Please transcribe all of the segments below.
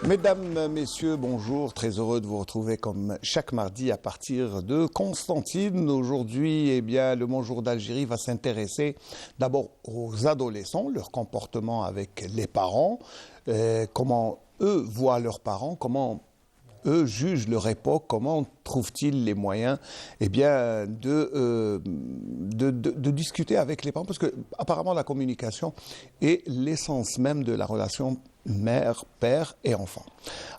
Mesdames, Messieurs, bonjour. Très heureux de vous retrouver comme chaque mardi à partir de Constantine. Aujourd'hui, eh bien, le Bonjour d'Algérie va s'intéresser d'abord aux adolescents, leur comportement avec les parents, comment eux voient leurs parents, comment eux jugent leur époque, comment trouvent-ils les moyens de discuter avec les parents, parce que apparemment la communication est l'essence même de la relation mère, père et enfant.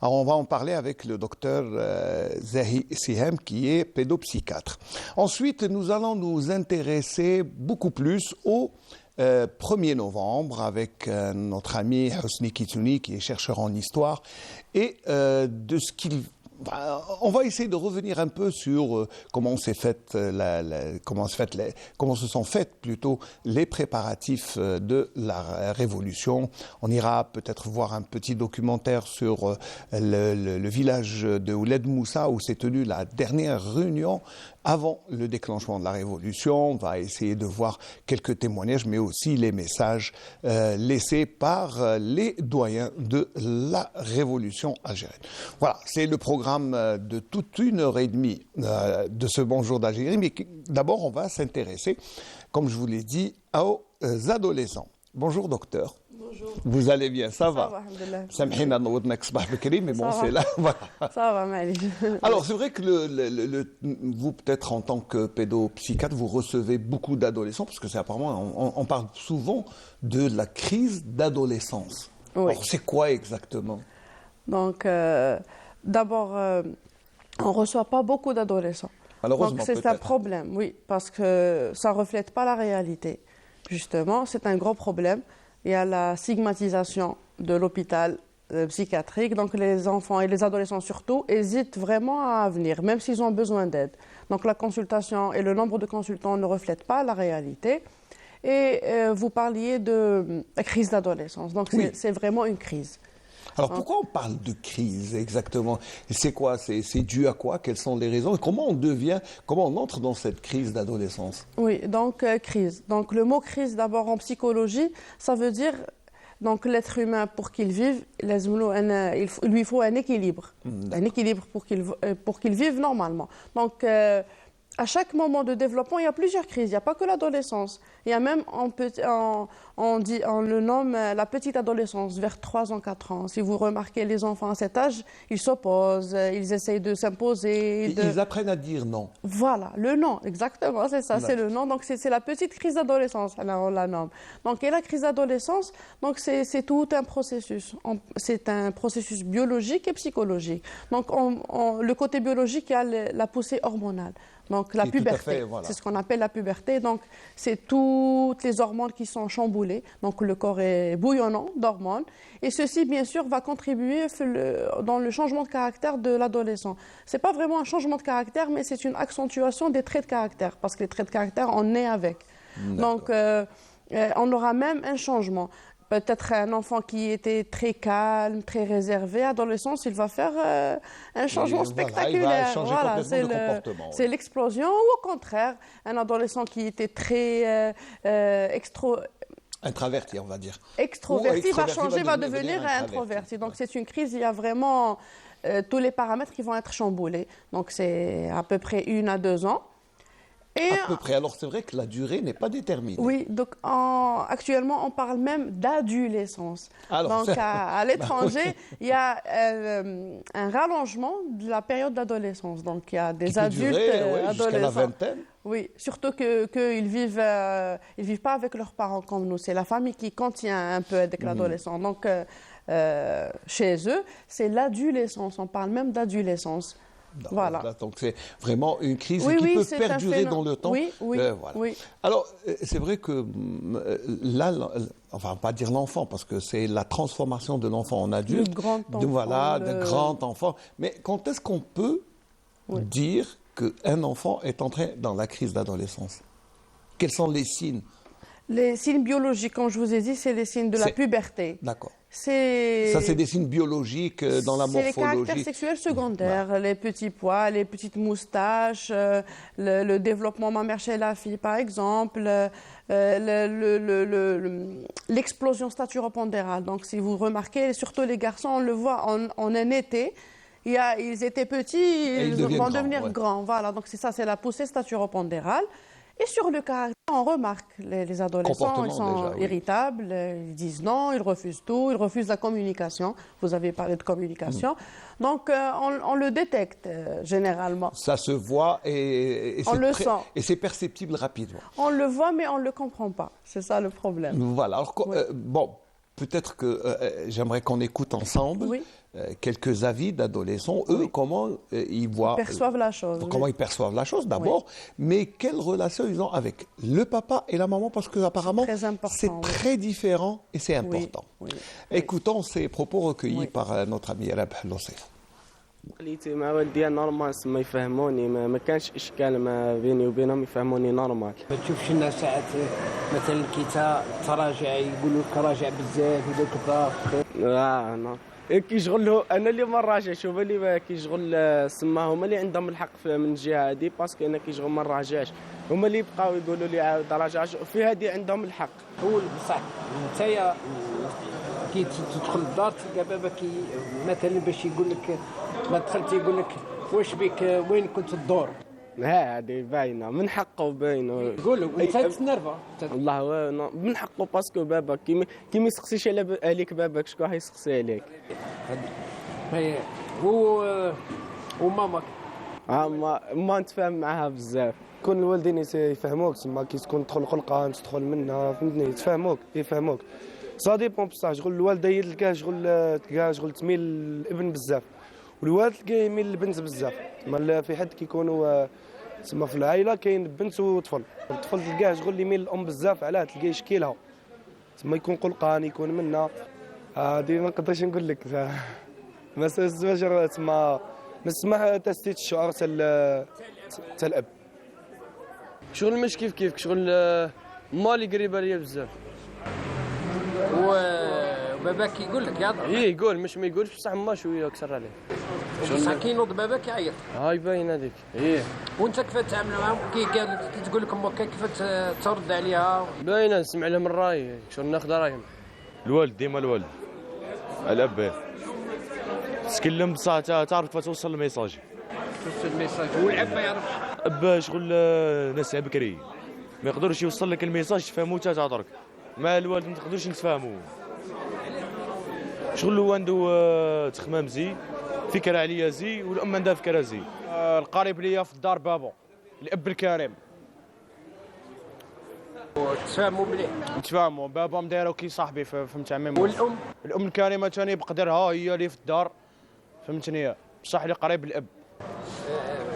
Alors on va en parler avec le docteur Zahi Sihem qui est pédopsychiatre. Ensuite, nous allons nous intéresser beaucoup plus au 1er novembre avec notre ami Hosni Kitouni qui est chercheur en histoire et de ce qu'il on va essayer de revenir un peu sur comment se sont faits plutôt les préparatifs de la Révolution. On ira peut-être voir un petit documentaire sur le village de Ouled Moussa où s'est tenue la dernière réunion avant le déclenchement de la Révolution. On va essayer de voir quelques témoignages, mais aussi les messages laissés par les doyens de la Révolution algérienne. Voilà, c'est le programme de toute 1h30 de ce Bonjour d'Algérie. Mais d'abord, on va s'intéresser, comme je vous l'ai dit, aux adolescents. Bonjour, docteur. Bonjour. Vous allez bien, ça va? Samhina Samhina mais bon, c'est là. Voilà. Ça va, Mali. Alors, c'est vrai que vous, peut-être en tant que pédopsychiatre, vous recevez beaucoup d'adolescents, parce que c'est apparemment, on parle souvent de la crise d'adolescence. Oui. Alors, c'est quoi exactement? Donc, d'abord, on ne reçoit pas beaucoup d'adolescents. Malheureusement, donc, c'est un problème, oui, parce que ça ne reflète pas la réalité. Justement, c'est un gros problème. Il y a la stigmatisation de l'hôpital psychiatrique. Donc, les enfants et les adolescents surtout hésitent vraiment à venir, même s'ils ont besoin d'aide. Donc, la consultation et le nombre de consultants ne reflètent pas la réalité. Et vous parliez de la crise d'adolescence. Donc, oui. c'est vraiment une crise. Alors, pourquoi on parle de crise exactement? C'est quoi? C'est dû à quoi? Quelles sont les raisons? Et comment on entre dans cette crise d'adolescence? Oui, donc crise. Donc le mot crise, d'abord en psychologie, ça veut dire donc l'être humain pour qu'il vive, il lui faut un équilibre, pour qu'il vive normalement. Donc à chaque moment de développement, il y a plusieurs crises. Il n'y a pas que l'adolescence. Il y a même, on le nomme la petite adolescence, vers 3 ans, 4 ans. Si vous remarquez les enfants à cet âge, ils s'opposent, ils essayent de s'imposer. Ils apprennent à dire non. Voilà, le non, exactement, c'est ça, c'est le non. Donc c'est la petite crise d'adolescence, on la nomme. Donc et la crise d'adolescence, donc c'est tout un processus. C'est un processus biologique et psychologique. Donc le côté biologique, il y a la poussée hormonale. Donc la puberté, voilà. C'est ce qu'on appelle la puberté. Donc c'est toutes les hormones qui sont chamboulées. Donc le corps est bouillonnant d'hormones. Et ceci, bien sûr, va contribuer dans le changement de caractère de l'adolescent. C'est pas vraiment un changement de caractère, mais c'est une accentuation des traits de caractère. Parce que les traits de caractère, on naît avec. Donc on aura même un changement. Peut-être un enfant qui était très calme, très réservé, à l'adolescence, il va faire un changement spectaculaire. Voilà, c'est l'explosion. Ou au contraire, un adolescent qui était très introverti, on va dire. Extroverti va changer, va devenir introverti. Donc c'est une crise, il y a vraiment tous les paramètres qui vont être chamboulés. Donc c'est à peu près 1 à 2 ans. À peu près. Alors c'est vrai que la durée n'est pas déterminée. Oui, donc actuellement on parle même d'adolescence. Donc à l'étranger, il y a un rallongement de la période d'adolescence. Donc il y a des adultes adolescents. Jusqu'à la vingtaine. Oui, surtout qu'ils vivent pas avec leurs parents comme nous. C'est la famille qui contient un peu avec l'adolescent. Donc chez eux, c'est l'adolescence. On parle même d'adolescence. Voilà. Donc c'est vraiment une crise qui peut perdurer dans le temps. Oui. Alors c'est vrai que là, enfin pas dire l'enfant parce que c'est la transformation de l'enfant en adulte. Le grand enfant. De grand enfant. Mais quand est-ce qu'on peut dire qu'un enfant est entré dans la crise d'adolescence? Quels sont les signes? Les signes biologiques, comme je vous ai dit, c'est les signes de la puberté. D'accord. Ça, c'est des signes biologiques dans la C'est les morphologie. caractères sexuels secondaires, les petits poils, les petites moustaches, le développement mammaire chez la fille, par exemple, l'explosion staturopondérale. Donc, si vous remarquez, surtout les garçons, on le voit en un été. Ils étaient petits, ils vont devenir grands. Voilà, donc c'est ça, c'est la poussée staturopondérale. Et sur le caractère, on remarque, les adolescents, ils sont déjà, irritables, ils disent non, ils refusent tout, ils refusent la communication. Vous avez parlé de communication. Donc, on le détecte généralement. Ça se voit et on le sent. Et c'est perceptible rapidement. On le voit, mais on ne le comprend pas. C'est ça le problème. Voilà. Alors, bon, peut-être que j'aimerais qu'on écoute ensemble quelques avis d'adolescents. Eux, comment ils voient... Ils perçoivent la chose. Comment ils perçoivent la chose, d'abord. Mais quelle relation ils ont avec le papa et la maman, parce que apparemment c'est très différent et c'est important. Écoutons ces propos recueillis par notre ami Rabh Lossif. عقليتي مع والدي نورمال ما يفهموني ما كانش اشكال ما بيني وبينهم يفهموني نورمال. ما تشوفش الناس ساعات مثلا كي تراجع يقولوا لك راجع بزاف وداك الضغط. انا كي شغل انا اللي ما نراجعش هما اللي كي شغل سما هما اللي عندهم الحق من الجهه هذه باسكو انا كي شغل ما نراجعش هما اللي يبقاو يقولوا لي عاود راجع في هذه عندهم الحق. هو صح نتايا كي تدخل للدار تلقى بابا كي مثلا باش يقول لك ما دخلت يقول لك واش بك وين كنت تدور. هذه باينه من حقه باينه يقول انت تنرفا والله من حقه باسكو بابا كي ما يسقسيش عليك باباك شكون حيسقسي عليك. هو وماماك ما نتفاهم معاها بزاف. كون الوالدين يفهموك تما كي تكون تدخل خلقه تدخل منها فهمتني يفهموك سا ديبون بصح شغل الوالده هي تلقاها شغل تميل الابن بزاف والوالد تلقاه يميل للبنت بزاف. تما في حد كيكونوا تما في العائله كاين بنت وطفل الطفل تلقاه شغل يميل للام بزاف علاه تلقاه يشكيلها تما يكون قلقان يكون منها. هذه ما نقدرش نقول لك ما سمعش تما ما سمح تسديد الشعر تاع الاب شغل مش كيف شغل مالي قريبه ليا بزاف. وباباك يقول لك يهضر يقول مش ما يقولش بصح ما شويه كسر عليه بصح كي ينوض باباك يعيط. هاي باين هذيك وانت كيف تتعامل معاهم كي تقول لك امك كيف ترد عليها؟ باينه نسمع لهم الراي شغل ناخذ رايهم. الوالد ديما الوالد الاب تكلم بصح تعرف كيف توصل الميساج والاب ما يعرفش. اب شغل ناس بكري ما يقدرش يوصل لك الميساج تفهمو حتى تهضرك. مع الوالد ما تقدرش نتفاهموا شغل هو عنده تخمام زي فكره عليا زي والام عندها فكره زي. القريب ليا في الدار بابا الاب الكريم تفاهموا مليح نتفاهموا بابا مدايرو كي صاحبي فهمت عمي. والام الام الكريمه ثاني بقدرها هي اللي في الدار فهمتني بصح اللي قريب الاب.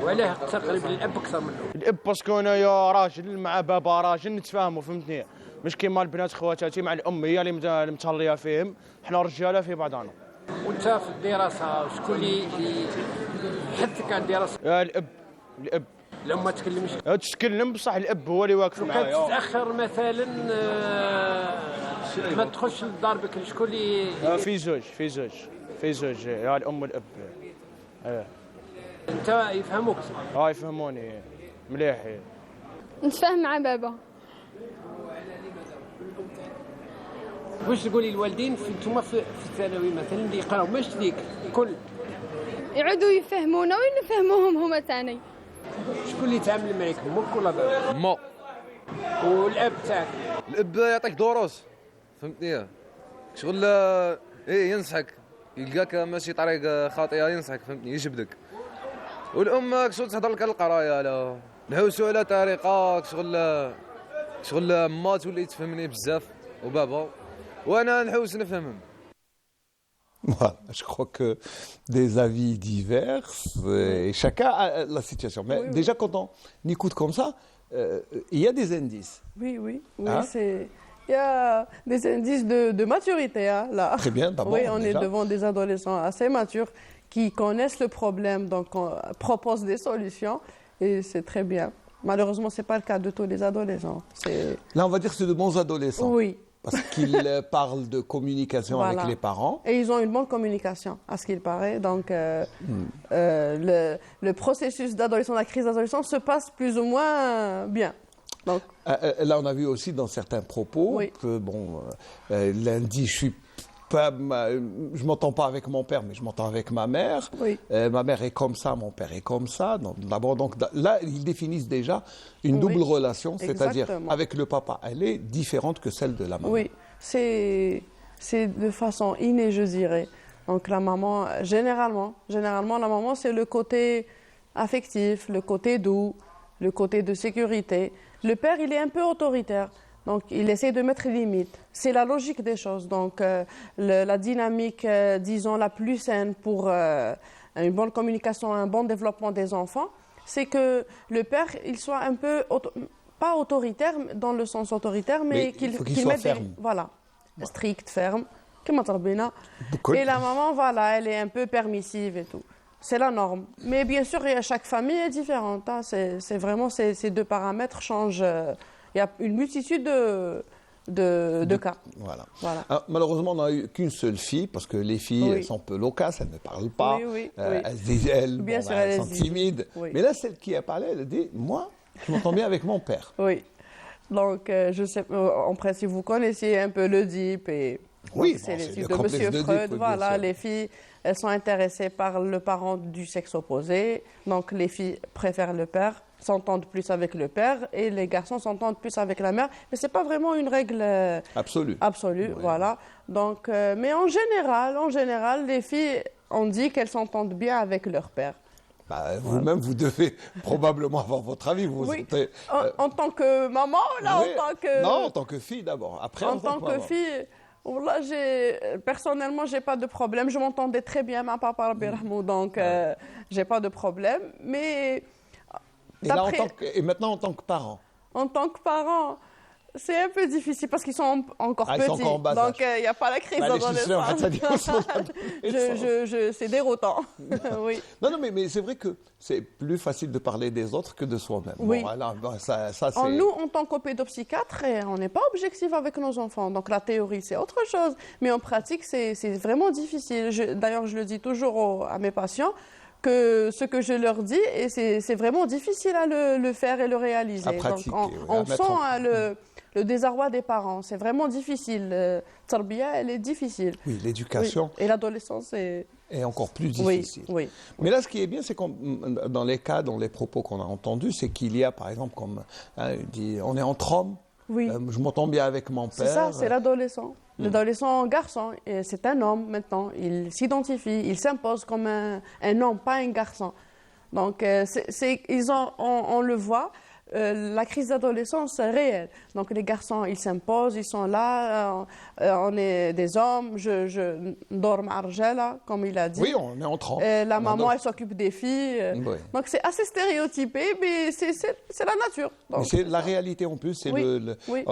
وعلاه تقرب للاب اكثر منه الاب باسكو انايا راجل مع بابا راجل نتفاهموا فهمتني مش كيما البنات خواتاتي مع الام هي اللي متهليه فيهم حنا رجاله في بعضنا. وانت في الدراسه شكون اللي حثك على الدراسه؟ الاب الام ما تكلمش تتكلم بصح الاب هو اللي واقف معايا. كانت تتاخر مثلا ما تدخلش للدار بكري شكون اللي في زوج يا الام والاب. انت يفهموك؟ يفهموني مليح. نتفاهم مع بابا. واش تقولي الوالدين انتم في الثانوي مثلا اللي يقراو ماشي ليك كل يعودوا يفهمونا ونفهموهم هما ثاني. شكون اللي يتعامل معاك امك ولا بابا؟ ما والاب تاعك؟ الاب يعطيك دروس فهمتني شغل ينصحك يلقاك ماشي طريق خاطئه ينصحك فهمتني يجبدك. والام شغل تهضر لك على القرايه لا نحوسوا على طريقه شغل ما تولي تفهمني بزاف وبابا وانا نحوس نفهمهم. Voilà, je crois que des avis divers et chacun a la situation. Mais déjà, quand on écoute comme ça, il y a des indices. Oui, hein? Il y a des indices de maturité, hein, là. Très bien, d'abord. Oui, on déjà. est devant des adolescents assez matures qui connaissent le problème, donc on propose des solutions et c'est très bien. Malheureusement, ce n'est pas le cas de tous les adolescents. Là, on va dire que c'est de bons adolescents. Oui. Parce qu'ils parlent de communication Voilà. avec les parents. Et ils ont une bonne communication, à ce qu'il paraît. Donc, le processus d'adolescence, la crise d'adolescence se passe plus ou moins bien. Donc, Là, on a vu aussi dans certains propos Oui. que, bon, lundi, je m'entends pas avec mon père, mais je m'entends avec ma mère. Oui. Ma mère est comme ça, mon père est comme ça. D'abord, là, ils définissent déjà une double Oui. relation, c'est-à-dire Exactement. avec le papa, elle est différente que celle de la maman. oui, c'est de façon innée, je dirais. Donc, la maman, généralement, la maman, c'est le côté affectif, le côté doux, le côté de sécurité. Le père, il est un peu autoritaire. Donc, il essaie de mettre les limites. C'est la logique des choses. Donc, la dynamique, disons, la plus saine pour une bonne communication, un bon développement des enfants, c'est que le père, il soit un peu, pas autoritaire dans le sens autoritaire, mais il faut qu'il qu'il soit mette ferme. voilà, strict, ferme. Comme Tarbina. Beaucoup. Et la maman, voilà, elle est un peu permissive et tout. C'est la norme. Mais bien sûr, chaque famille est différente. Hein. C'est vraiment, ces deux paramètres changent. Il y a une multitude de cas. Voilà. Voilà. Alors, malheureusement, on n'a eu qu'une seule fille, parce que les filles, Oui. elles sont un peu loquaces, elles ne parlent pas. Oui. Elles Sûr, elles elles sont disent. timides. Oui. Mais là, celle qui a parlé, elle a dit, moi, je m'entends bien avec mon père. Oui. Donc, je sais, en principe, vous connaissiez un peu l'Oedipe et Oui, c'est bon, les c'est filles le de complexe Monsieur d'Oedipe, Freud. bien Voilà, sûr. les filles, elles sont intéressées par le parent du sexe opposé. Donc, les filles préfèrent le père, s'entendent plus avec le père, et les garçons s'entendent plus avec la mère. Mais c'est pas vraiment une règle Absolue. absolue, Ouais. voilà. Donc, mais en général, les filles, on dit qu'elles s'entendent bien avec leur père. Bah, vous-même, vous devez probablement avoir votre avis. Vous Oui. êtes, En tant que maman, là, oui. en tant que... Non, en tant que fille d'abord. Après, En tant que maman. fille, là, personnellement, j'ai pas de problème. Je m'entendais très bien, ma papa, Rabbi Rahmou, donc j'ai pas de problème. Mais Et, là, d'après, et maintenant, en tant que parent. en tant que parent, c'est un peu difficile parce qu'ils sont encore Ah, ils petits. sont encore en bas Donc, âge. il n'y a pas la crise Bah, les chiffres, on va te dire, d'adolescence. sont dans tous les sens. C'est déroutant. Oui. Non, mais c'est vrai que c'est plus facile de parler des autres que de soi-même. Oui. Bon, alors, ça c'est... Nous, en tant qu'opédopsychiatre, on n'est pas objectif avec nos enfants. Donc la théorie, c'est autre chose. Mais en pratique, c'est vraiment difficile. D'ailleurs, je le dis toujours à mes patients, que ce que je leur dis, et c'est vraiment difficile à le faire et le réaliser. À pratiquer, Donc oui, on à mettre sent en- le désarroi des parents. C'est vraiment difficile. Tarbiya, elle est difficile. Oui, l'éducation Oui. Et l'adolescence, c'est... est encore plus Oui, difficile. oui. Mais là, ce qui est bien, c'est qu'on, dans les cas, dans les propos qu'on a entendus, c'est qu'il y a, par exemple, comme il dit, on est entre hommes, Oui. je m'entends bien avec mon père. C'est ça, c'est l'adolescent. L'adolescent garçon, et c'est un homme maintenant. Il s'identifie, il s'impose comme un homme, pas un garçon. Donc, on le voit, la crise d'adolescence est réelle. Donc, les garçons, ils s'imposent, ils sont là, on est des hommes, je dors marjala, comme il a dit. Oui, on est entre hommes. La On maman, adore. elle s'occupe des filles. Oui. Donc, c'est assez stéréotypé, mais c'est la nature. Mais Donc, c'est la réalité en plus, c'est Oui, oui.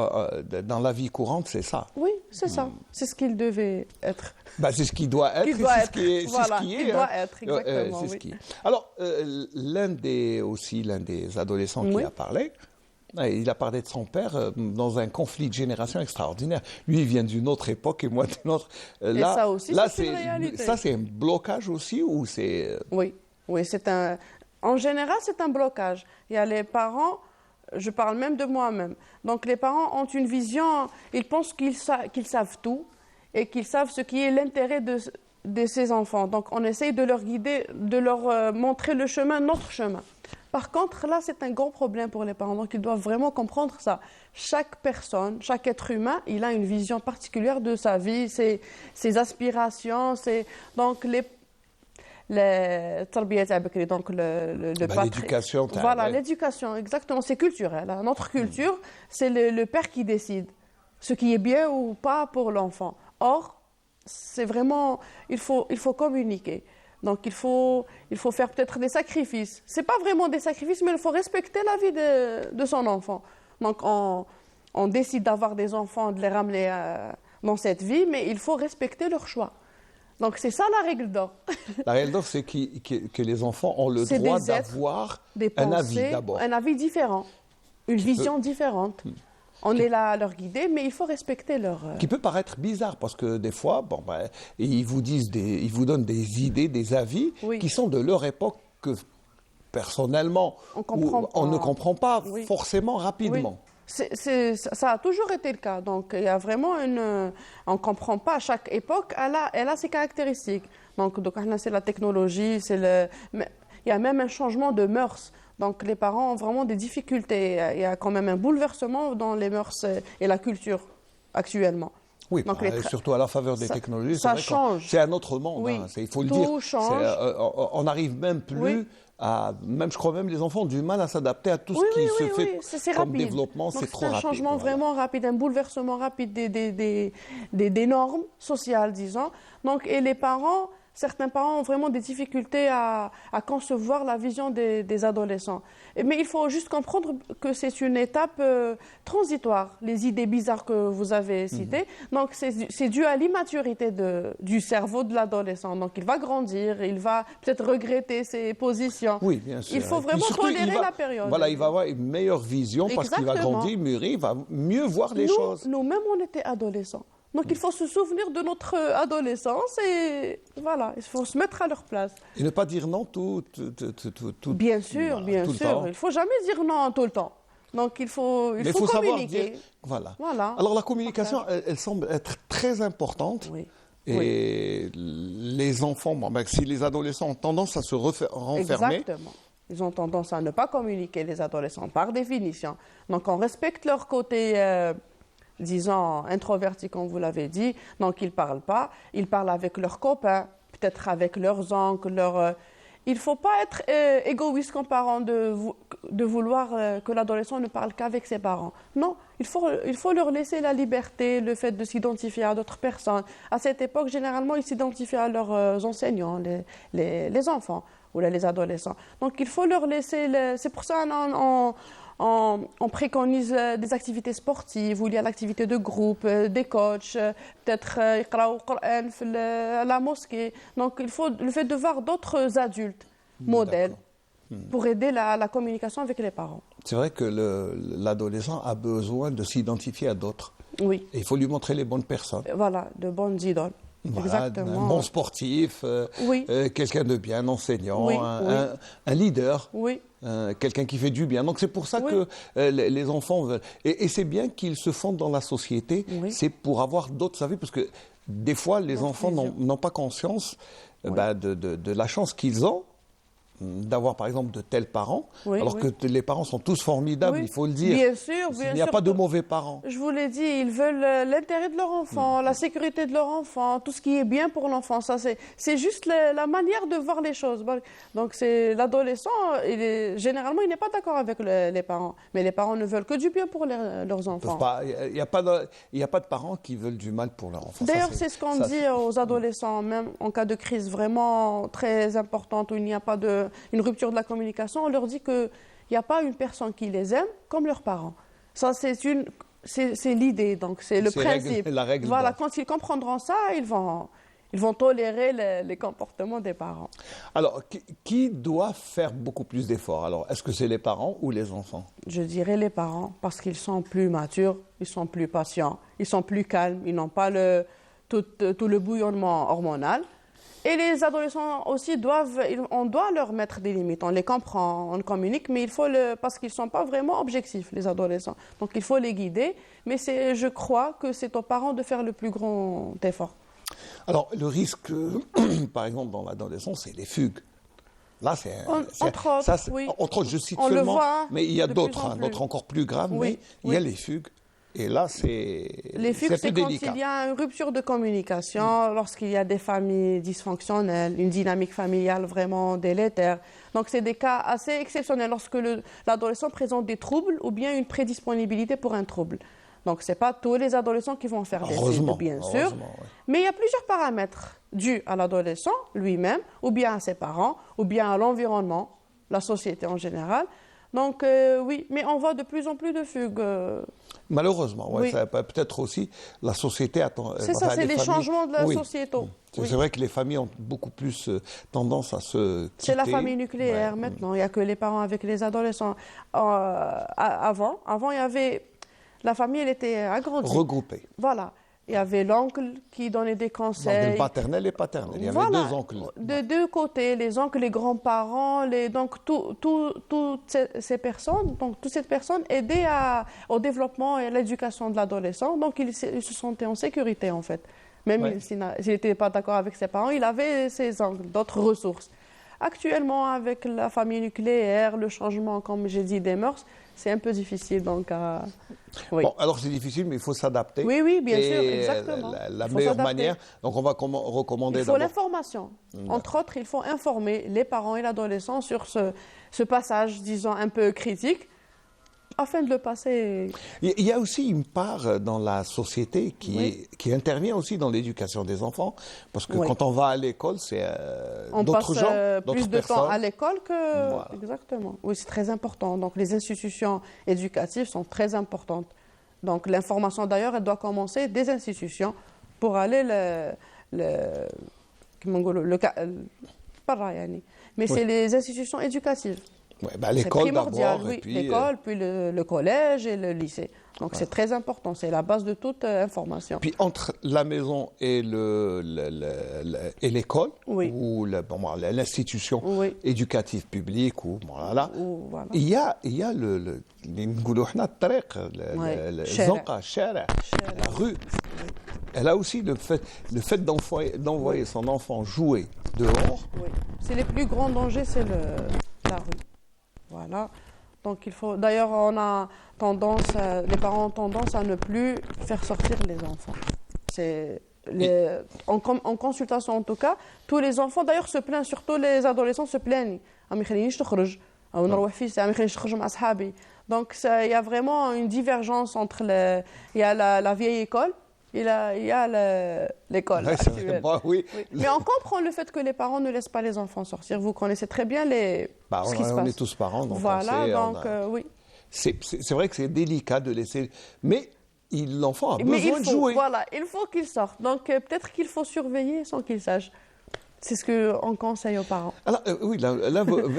dans la vie courante, c'est ça. oui, c'est ça. C'est ce qu'il devait être. Bah, c'est ce qui doit être. Qu'il doit c'est être. Ce qui est, Voilà, c'est ce qui est. qu'il doit être, Ouais, exactement, c'est ce oui. qui est. Alors, l'un des adolescents qui Oui. a parlé, il a parlé de son père dans un conflit de génération extraordinaire. Lui, il vient d'une autre époque et moi d'une autre. Là, ça aussi, là, c'est une réalité. Ça, c'est un blocage aussi ou c'est. Oui, en général, c'est un blocage. Il y a les parents, je parle même de moi-même. Donc, les parents ont une vision, ils pensent qu'ils savent tout et qu'ils savent ce qui est l'intérêt de ces enfants. Donc, on essaye de leur guider, de leur montrer le chemin, notre chemin. Par contre, là, c'est un gros problème pour les parents. Donc, ils doivent vraiment comprendre ça. Chaque personne, chaque être humain, il a une vision particulière de sa vie, ses aspirations. Donc, tarbiyat al-bakri, donc l'éducation. Voilà, ouais. l'éducation, exactement. C'est culturel. Hein. Notre culture, c'est le père qui décide ce qui est bien ou pas pour l'enfant. Or, c'est vraiment, il faut communiquer. Donc, il faut faire peut-être des sacrifices. C'est pas vraiment des sacrifices, mais il faut respecter la vie de son enfant. Donc, on décide d'avoir des enfants, de les ramener dans cette vie, mais il faut respecter leur choix. Donc, c'est ça la règle d'or. La règle d'or, c'est que les enfants ont le C'est droit des êtres, d'avoir Des un pensées, avis d'abord. un avis différent, une vision différente. On est là à leur guider, mais il faut respecter leur... Qui peut paraître bizarre parce que des fois, ils vous ils vous donnent des idées, des avis Oui. qui sont de leur époque que personnellement on ne comprend pas Oui. forcément rapidement. Ça a toujours été le cas. Donc, il y a vraiment on ne comprend pas. Chaque époque, elle a ses caractéristiques. Donc c'est la technologie, il y a même un changement de mœurs. Donc, les parents ont vraiment des difficultés. Il y a quand même un bouleversement dans les mœurs et la culture actuellement. Oui, donc, surtout à la faveur des technologies. Ça change. C'est un autre monde, Oui. Il faut le Tout dire. change. On n'arrive même plus Oui. je crois même les enfants ont du mal à s'adapter à tout ce qui se fait c'est comme rapide. développement. Donc, C'est trop rapide. un changement vraiment rapide, un bouleversement rapide des normes sociales, disons. Donc, et certains parents ont vraiment des difficultés à concevoir la vision des adolescents. Mais il faut juste comprendre que c'est une étape transitoire, les idées bizarres que vous avez citées. Donc, c'est dû à l'immaturité du cerveau de l'adolescent. Donc, il va grandir, il va peut-être regretter ses positions. Oui, bien sûr. Il faut Et puis vraiment surtout, tolérer la période. Voilà, il va avoir une meilleure vision parce qu'il va Exactement. grandir, mûrir, il va mieux voir les choses. Nous-mêmes, on était adolescents. Donc, il faut se souvenir de notre adolescence et voilà, il faut se mettre à leur place. Et ne pas dire non tout. Bien sûr, voilà, bien tout le sûr. temps. Il ne faut jamais dire non tout le temps. Donc, il faut Mais il faut savoir communiquer. dire. Voilà. Voilà. Alors, la communication, elle semble être très importante. Oui. Et les enfants, si les adolescents ont tendance à se renfermer. Exactement. Ils ont tendance à ne pas communiquer, les adolescents, par définition. Donc, on respecte leur côté, disons, introverti, comme vous l'avez dit. Donc, ils ne parlent pas. Ils parlent avec leurs copains, peut-être avec leurs oncles. Il ne faut pas être égoïste comme parent de vouloir que l'adolescent ne parle qu'avec ses parents. Non, il faut leur laisser la liberté, le fait de s'identifier à d'autres personnes. À cette époque, généralement, ils s'identifient à leurs enseignants, les enfants ou les adolescents. Donc, il faut leur laisser... C'est pour ça on préconise des activités sportives où il y a l'activité de groupe, des coachs, peut-être يقراو القرآن à la mosquée. Donc il faut le fait de voir d'autres adultes modèles pour aider la communication avec les parents. C'est vrai que l'adolescent a besoin de s'identifier à d'autres. Oui. Et il faut lui montrer les bonnes personnes. Voilà, de bonnes idoles. Voilà, Exactement. un bon sportif, Oui. quelqu'un de bien, un enseignant, Oui, un leader. Oui. Quelqu'un qui fait du bien. Donc c'est pour ça que les enfants veulent. Et c'est bien qu'ils se fondent dans la société. Oui. C'est pour avoir d'autres avis, parce que des fois les enfants n'ont pas conscience de la chance qu'ils ont d'avoir par exemple de tels parents, alors que les parents sont tous formidables, il faut le dire. Bien sûr, Il n'y a pas de mauvais parents. Je vous l'ai dit, ils veulent l'intérêt de leur enfant, la sécurité de leur enfant, tout ce qui est bien pour l'enfant. Ça, c'est juste la manière de voir les choses. Donc, c'est l'adolescent, généralement, il n'est pas d'accord avec les parents. Mais les parents ne veulent que du bien pour leurs enfants. Il n'y a pas de parents qui veulent du mal pour leurs enfants. D'ailleurs, c'est ce qu'on dit aux adolescents, même en cas de crise vraiment très importante où il n'y a pas une rupture de la communication, on leur dit qu'il n'y a pas une personne qui les aime comme leurs parents. Ça, c'est l'idée, donc c'est le principe. La règle. Voilà, quand ils comprendront ça, ils vont tolérer les comportements des parents. Alors, qui doit faire beaucoup plus d'efforts? Alors, est-ce que c'est les parents ou les enfants? Je dirais les parents, parce qu'ils sont plus matures, ils sont plus patients, ils sont plus calmes, ils n'ont pas tout le bouillonnement hormonal. Et les adolescents aussi on doit leur mettre des limites. On les comprend, on communique, mais parce qu'ils ne sont pas vraiment objectifs, les adolescents. Donc il faut les guider, mais je crois que c'est aux parents de faire le plus grand effort. Alors le risque, par exemple dans l'adolescence, c'est les fugues. Là, entre autres, oui. Entre autres, je cite on seulement, le voit mais il y a d'autres encore plus graves, oui, mais il y a les fugues. Et là, les fugues, c'est quand il y a une rupture de communication, lorsqu'il y a des familles dysfonctionnelles, une dynamique familiale vraiment délétère. Donc, c'est des cas assez exceptionnels lorsque l'adolescent présente des troubles ou bien une prédisponibilité pour un trouble. Donc, ce n'est pas tous les adolescents qui vont faire des fugues, bien sûr. Oui. Mais il y a plusieurs paramètres dus à l'adolescent lui-même, ou bien à ses parents, ou bien à l'environnement, la société en général. Donc, oui, mais on voit de plus en plus de fugues. Malheureusement, oui. Peut-être aussi la société attend. C'est ça, c'est les changements de la société. C'est vrai que les familles ont beaucoup plus tendance à se quitter. C'est la famille nucléaire maintenant, il n'y a que les parents avec les adolescents. Avant, il y avait la famille, elle était agrandie. Regroupés. Voilà. Il y avait l'oncle qui donnait des Donc, conseils. paternel et paternel. Il y avait Voilà. deux oncles. De deux côtés, les oncles, les grands-parents, donc toutes ces personnes aidaient au développement et à l'éducation de l'adolescent. Donc il se sentait en sécurité en fait. Même Ouais. s'il n'était pas d'accord avec ses parents, il avait ses oncles, d'autres ressources. Actuellement, avec la famille nucléaire, le changement, comme j'ai dit, des mœurs, c'est un peu difficile. Donc, oui. Bon, alors c'est difficile, mais il faut s'adapter. Oui, oui, bien sûr, Et exactement. La Il faut meilleure s'adapter. manière, donc on va recommander Il faut d'abord. l'information. Entre autres, il faut informer les parents et l'adolescent sur ce passage, disons, un peu critique, afin de le passer. Il y a aussi une part dans la société Oui. qui intervient aussi dans l'éducation des enfants, parce que Oui. quand on va à l'école, c'est On d'autres passe gens, plus d'autres de temps à personnes. l'école que... Voilà. Exactement. Oui, c'est très important. Donc, les institutions éducatives sont très importantes. Donc, l'information, d'ailleurs, elle doit commencer des institutions pour aller mais c'est les institutions éducatives. Ouais, bah, C'est l'école primordial, d'abord, oui. et puis L'école, puis le collège et le lycée. Donc, c'est très important. C'est la base de toute information. puis entre la maison et et l'école Oui. ou l'institution Oui. éducative publique ou voilà, Voilà. il y a اللي نقولوا احنا الطريق Ouais. الزنقة الشارع la rue. Elle a aussi le fait d'envoyer son enfant jouer dehors. Oui. C'est les plus grands dangers, c'est la rue. Voilà. Donc il faut. D'ailleurs, les parents ont tendance à ne plus faire sortir les enfants. En consultation en tout cas, tous les enfants d'ailleurs se plaignent, surtout les adolescents se plaignent. ما يخلينيش تخرج أو نروح في الساعة ما يخلينيش نخرج مع أصحابي. Donc il y a vraiment une divergence entre il y a la vieille école. Il y a l'école Ouais, c'est vrai. actuelle. Bah oui. Oui. Mais on comprend le fait que les parents ne laissent pas les enfants sortir. Vous connaissez très bien Bah, ce qui se on passe. est tous parents, donc Voilà, on sait, donc oui. C'est vrai que c'est délicat de laisser, mais l'enfant a Mais besoin de jouer. Voilà, il faut qu'il sorte. Donc peut-être qu'il faut surveiller sans qu'il sache. C'est ce qu'on conseille aux parents. Alors, oui, là,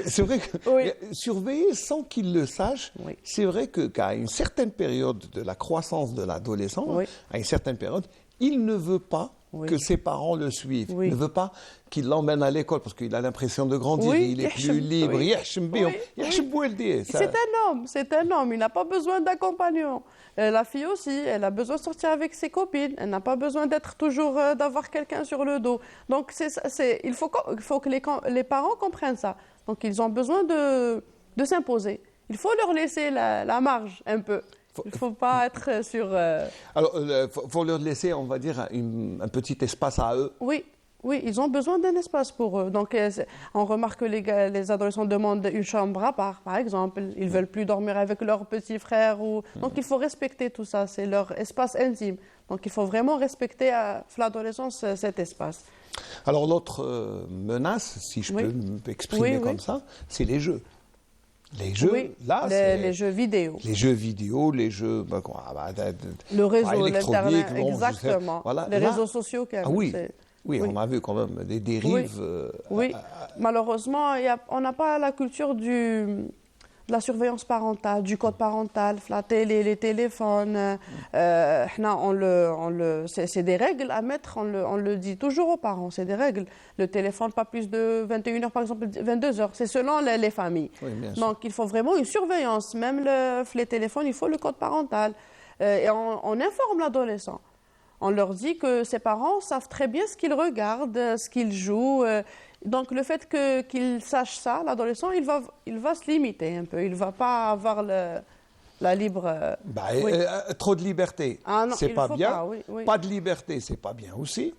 c'est vrai que Oui. surveiller sans qu'il le sache, Oui. c'est vrai qu'à une certaine période de la croissance de l'adolescent, Oui. à une certaine période, il ne veut pas Oui. que ses parents le suivent. Oui. Il ne veut pas qu'il l'emmène à l'école parce qu'il a l'impression de grandir, Oui, il est يحشم. plus libre. Oui. يحشم بيهم. Oui. يحشم بوالديه. Ça- C'est un homme, il n'a pas besoin d'accompagnement. La fille aussi, elle a besoin de sortir avec ses copines, elle n'a pas besoin d'être toujours, d'avoir quelqu'un sur le dos. Donc il faut que les parents comprennent ça. Donc ils ont besoin de s'imposer. Il faut leur laisser la marge un peu. Il ne faut pas être sur... Alors, faut leur laisser, on va dire, un petit espace à eux. Oui, oui, ils ont besoin d'un espace pour eux. Donc, on remarque que les adolescents demandent une chambre à part, par exemple. Ils ne veulent plus dormir avec leur petit frère. Donc, il faut respecter tout ça. C'est leur espace intime. Donc, il faut vraiment respecter à l'adolescence cet espace. Alors, l'autre menace, si je Oui. peux m'exprimer Oui, oui. comme ça, c'est les jeux. Les jeux, Oui, là, c'est... les jeux vidéo. Les jeux vidéo, les jeux... Le réseau, électronique, l'Internet, bon, je sais, exactement. voilà. Les Là- réseaux sociaux, quand même. Ah oui, oui, oui. on a vu quand même des dérives. Oui, malheureusement, on n'a pas la culture de la surveillance parentale, du code parental, la télé, les téléphones. C'est des règles à mettre, on le dit toujours aux parents, c'est des règles. Le téléphone, pas plus de 21h, par exemple, 22h, c'est selon les familles. Oui, bien sûr. Donc, il faut vraiment une surveillance. Même les téléphones, il faut le code parental. Et on informe l'adolescent. On leur dit que ses parents savent très bien ce qu'ils regardent, ce qu'ils jouent. Donc le fait qu'il sache ça, l'adolescent, il va se limiter un peu. Il ne va pas avoir la libre... oui. Trop de liberté, Ah non, c'est il pas faut bien. pas, oui, oui. Pas de liberté, c'est pas bien aussi.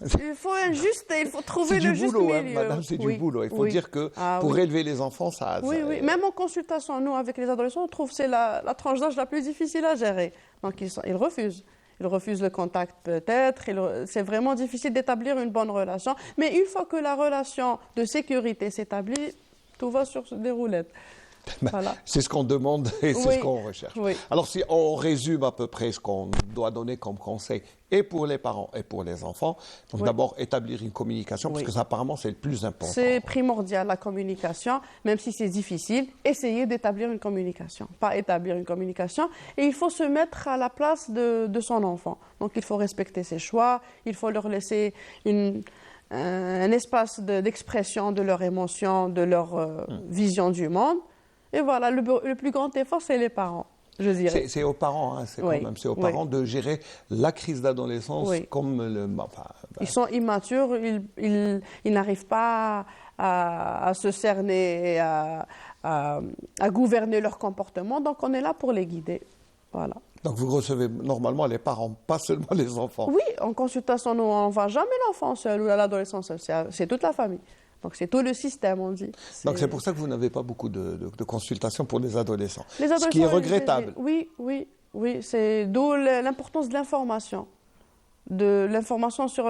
Il faut il faut trouver C'est le du juste boulot, hein, milieu. madame, c'est Oui, du boulot. Il faut oui. dire que Ah, pour oui. élever les enfants, ça... Oui, ça- oui. Même en consultation, nous, avec les adolescents, on trouve que c'est la tranche d'âge la plus difficile à gérer. Donc, ils refusent. Ils refusent le contact peut-être. C'est vraiment difficile d'établir une bonne relation. Mais une fois que la relation de sécurité s'établit, tout va sur des roulettes. Voilà. C'est ce qu'on demande et c'est Oui. ce qu'on recherche. Oui. Alors, si on résume à peu près ce qu'on doit donner comme conseil, et pour les parents et pour les enfants, donc Oui. d'abord établir une communication, parce Oui. que ça, apparemment, c'est le plus important. C'est primordial, la communication, même si c'est difficile. Essayez d'établir une communication, pas établir une communication. Et il faut se mettre à la place de son enfant. Donc, il faut respecter ses choix, il faut leur laisser un espace d'expression de leurs émotions, de leur vision du monde. Et voilà, le plus grand effort, c'est les parents, je dirais. C'est aux parents, hein, c'est Oui. c'est aux Oui. parents de gérer la crise d'adolescence Oui. comme le... Enfin, Ils sont immatures, ils n'arrivent pas à se cerner et à gouverner leur comportement. Donc, on est là pour les guider. Voilà. donc vous recevez normalement les parents, pas seulement les enfants. Oui, en consultation, nous, on ne va jamais l'enfant seul ou l'adolescent seul. C'est toute la famille. Donc, c'est tout le système, on dit. Donc c'est pour ça que vous n'avez pas beaucoup de consultations pour les adolescents. Les Ce qui est adolescents, regrettable. Oui, c'est d'où l'importance de l'information. De l'information sur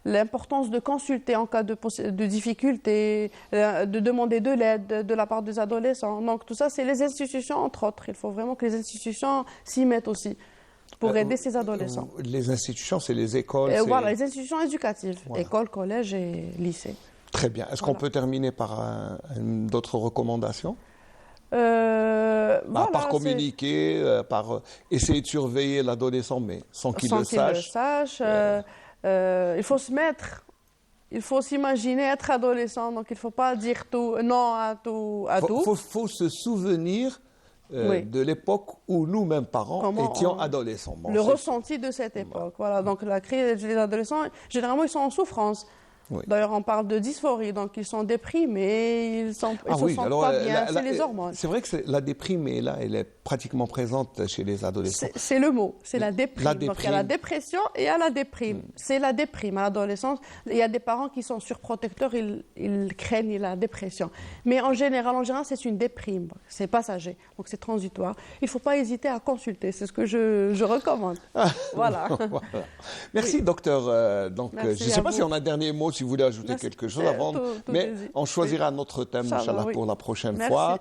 l'importance de consulter en cas de difficulté, de demander de l'aide de la part des adolescents. Donc tout ça, c'est les institutions, entre autres. Il faut vraiment que les institutions s'y mettent aussi pour aider ces adolescents. Les institutions, c'est les écoles. Voilà, les institutions éducatives, Voilà. écoles, collèges et lycées. Très bien. Est-ce qu'on peut terminer par d'autres recommandations? Voilà, par communiquer, par essayer de surveiller l'adolescent, mais sans qu'il le sache. Il faut se mettre, il faut s'imaginer être adolescent, donc il ne faut pas dire non à tout. Faut se souvenir Oui. de l'époque où nous-mêmes, parents, Comment étions adolescents. Bon, le c'est- ressenti de cette époque. Voilà, donc la crise des adolescents, généralement, ils sont en souffrance. Oui. D'ailleurs, on parle de dysphorie, donc ils sont déprimés, ils se sentent pas bien, c'est les hormones. C'est vrai que la déprime est là, elle est pratiquement présente chez les adolescents. C'est le mot, c'est la déprime. La Donc il y a la dépression et il y a la déprime. C'est la déprime à l'adolescence. Il y a des parents qui sont surprotecteurs, ils craignent la dépression. Mais en général, c'est une déprime. C'est passager, donc c'est transitoire. Il ne faut pas hésiter à consulter, c'est ce que je recommande. Voilà. Voilà. Merci, docteur. Merci je ne sais à pas vous. si on a un dernier mot, si vous voulez ajouter Merci. quelque chose avant, Tout mais est dit. on choisira notre thème, Ça va, Inch'Allah, oui. pour la prochaine Merci. fois.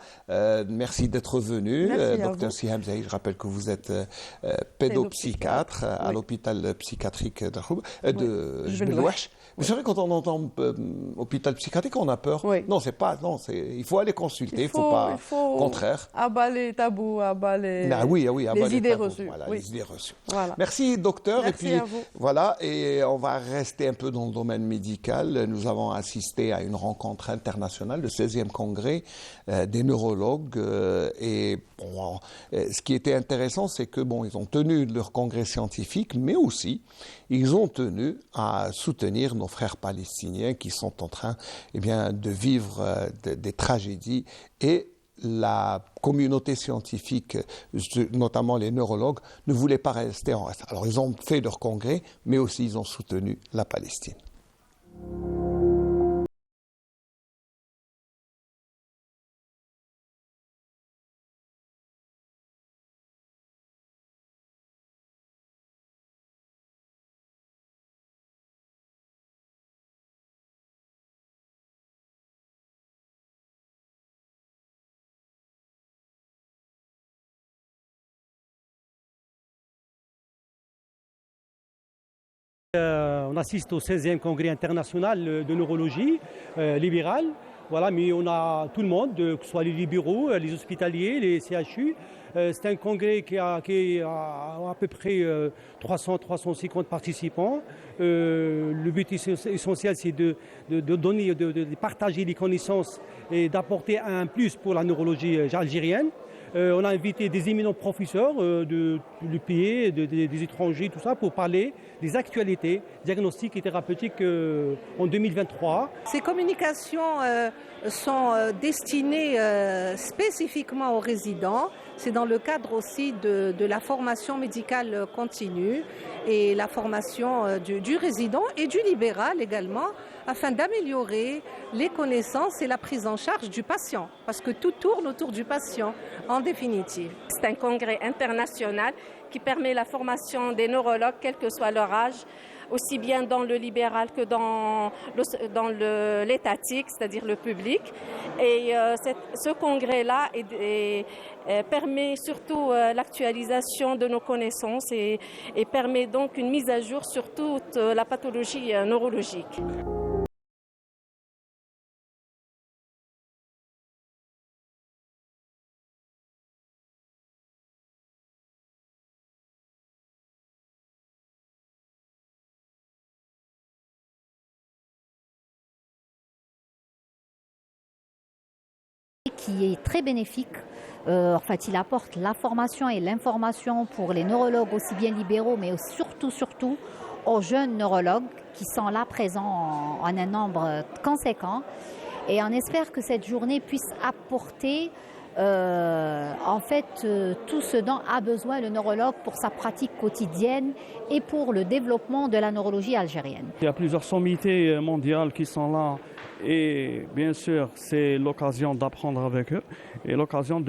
Merci d'être venu, Merci à docteur vous. Siham Zahid. Je rappelle que vous êtes pédopsychiatre à Oui. l'hôpital psychiatrique de Je vais le Louache. Vous savez, quand on entend hôpital psychiatrique, on a peur. Oui. Non, c'est pas. Non, il faut aller consulter. Il faut pas. Au contraire. Abat les tabous, abat les, Oui, les idées tabous. reçues. Voilà, Oui. les idées reçues. Voilà. Merci, docteur. Merci et puis, à vous. voilà, et on va rester un peu dans le domaine médical. Nous avons assisté à une rencontre internationale, le 16e congrès des neurologues. Et bon, ce qui était intéressant, c'est que bon, ils ont tenu leur congrès scientifique, mais aussi ils ont tenu à soutenir nos frères palestiniens qui sont en train, de vivre des tragédies et la communauté scientifique, notamment les neurologues, ne voulait pas rester en reste. Alors ils ont fait leur congrès, mais aussi ils ont soutenu la Palestine. On assiste au 16e congrès international de neurologie libérale. Voilà, mais on a tout le monde, que ce soit les libéraux, les hospitaliers, les CHU. C'est un congrès qui a à peu près 300-350 participants. Le but essentiel, c'est de donner, de partager les connaissances et d'apporter un plus pour la neurologie algérienne. On a invité des éminents professeurs du pays, des étrangers, tout ça, pour parler des actualités diagnostiques et thérapeutiques en 2023. Ces communications sont destinées spécifiquement aux résidents. C'est dans le cadre aussi de la formation médicale continue et la formation du résident et du libéral également, afin d'améliorer les connaissances et la prise en charge du patient, parce que tout tourne autour du patient en définitive. C'est un congrès international qui permet la formation des neurologues, quel que soit leur âge, aussi bien dans le libéral que dans l'étatique, c'est-à-dire le public. Et ce congrès-là permet surtout l'actualisation de nos connaissances et permet donc une mise à jour sur toute la pathologie neurologique. Qui est très bénéfique. En fait, il apporte la formation et l'information pour les neurologues, aussi bien libéraux, mais surtout aux jeunes neurologues qui sont là présents en un nombre conséquent. Et on espère que cette journée puisse apporter en fait tout ce dont a besoin le neurologue pour sa pratique quotidienne et pour le développement de la neurologie algérienne. Il y a plusieurs sommités mondiales qui sont là. Et bien sûr, c'est l'occasion d'apprendre avec eux et l'occasion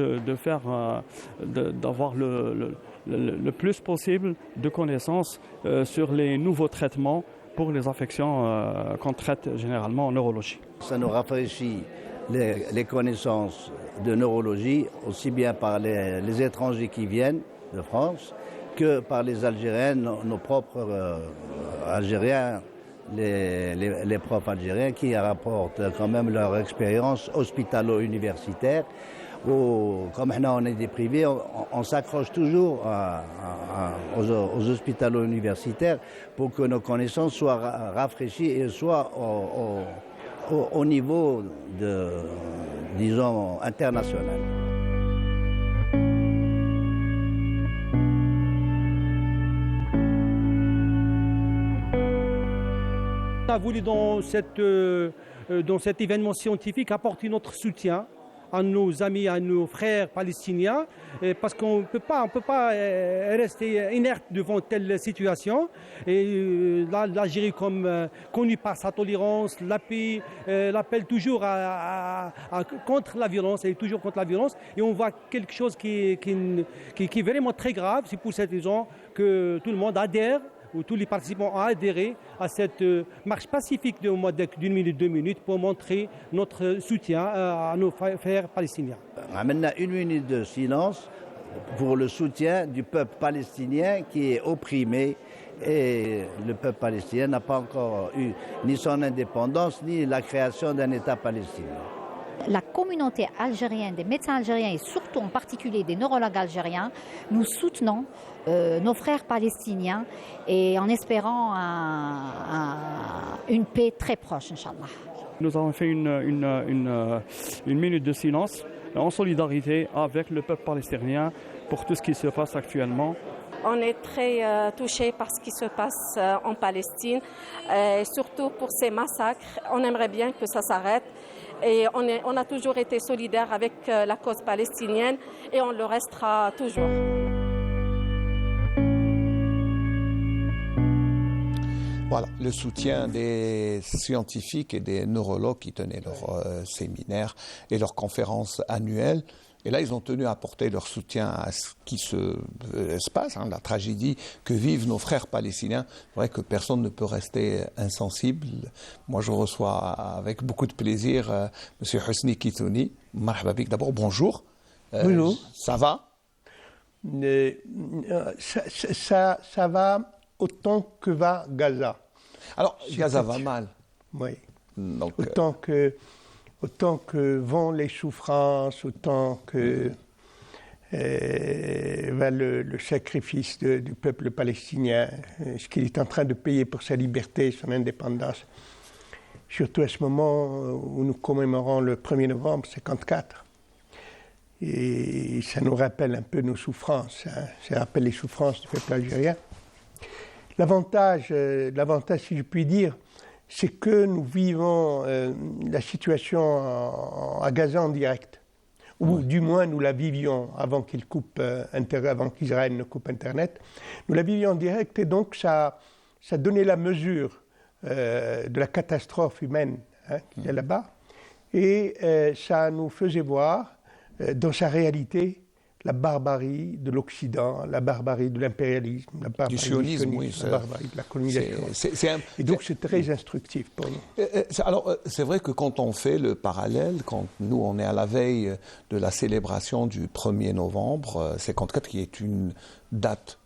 d'avoir le plus possible de connaissances sur les nouveaux traitements pour les affections qu'on traite généralement en neurologie. Ça nous rafraîchit les connaissances de neurologie, aussi bien par les étrangers qui viennent de France que par les Algériens, nos propres Algériens. Les profs algériens qui rapportent quand même leur expérience hospitalo-universitaire. Comme on est des privés, on s'accroche toujours aux hospitalo-universitaires pour que nos connaissances soient rafraîchies et soient au niveau disons, international. On a voulu dans cet événement scientifique apporter notre soutien à nos amis, à nos frères palestiniens, parce qu'on ne peut pas rester inerte devant telle situation. Et l'Algérie, comme connue par sa tolérance, la paix, l'appelle toujours contre la violence, elle est toujours contre la violence. Et on voit quelque chose qui est vraiment très grave. C'est pour cette raison que tout le monde adhère, où tous les participants ont adhéré à cette marche pacifique d'une minute, 2 minutes pour montrer notre soutien à nos frères palestiniens. Maintenant, 1 minute de silence pour le soutien du peuple palestinien qui est opprimé et le peuple palestinien n'a pas encore eu ni son indépendance ni la création d'un État palestinien. La communauté algérienne, des médecins algériens et surtout en particulier des neurologues algériens, nous soutenons nos frères palestiniens et en espérant une paix très proche, Inch'Allah. Nous avons fait une minute de silence en solidarité avec le peuple palestinien pour tout ce qui se passe actuellement. On est très touchés par ce qui se passe en Palestine, surtout pour ces massacres. On aimerait bien que ça s'arrête. Et on a toujours été solidaires avec la cause palestinienne et on le restera toujours. Voilà, le soutien des scientifiques et des neurologues qui tenaient leurs séminaires et leurs conférences annuelles. Et là, ils ont tenu à apporter leur soutien à ce qui se passe, la tragédie que vivent nos frères palestiniens. C'est vrai que personne ne peut rester insensible. Moi, je reçois avec beaucoup de plaisir M. Husni Kitouni. Marhaba bik. D'abord, bonjour. Bonjour. Ça va ça va autant que va Gaza. Alors, Gaza va mal. Oui. Donc, autant que vont les souffrances, autant que va le sacrifice du peuple palestinien, ce qu'il est en train de payer pour sa liberté, son indépendance. Surtout à ce moment où nous commémorons le 1er novembre 1954. Et ça nous rappelle un peu nos souffrances, ça rappelle les souffrances du peuple algérien. L'avantage, si je puis dire, c'est que nous vivons la situation à Gaza en direct, ou du moins nous la vivions avant avant qu'Israël ne coupe Internet. Nous la vivions en direct et donc ça donnait la mesure de la catastrophe humaine qu'il y a là-bas. Et ça nous faisait voir dans sa réalité la barbarie de l'Occident, la barbarie de l'impérialisme, la barbarie du sionisme, la barbarie de la colonisation. Et donc c'est très instructif pour nous. Alors c'est vrai que quand on fait le parallèle, quand nous on est à la veille de la célébration du 1er novembre 54, qui est une date,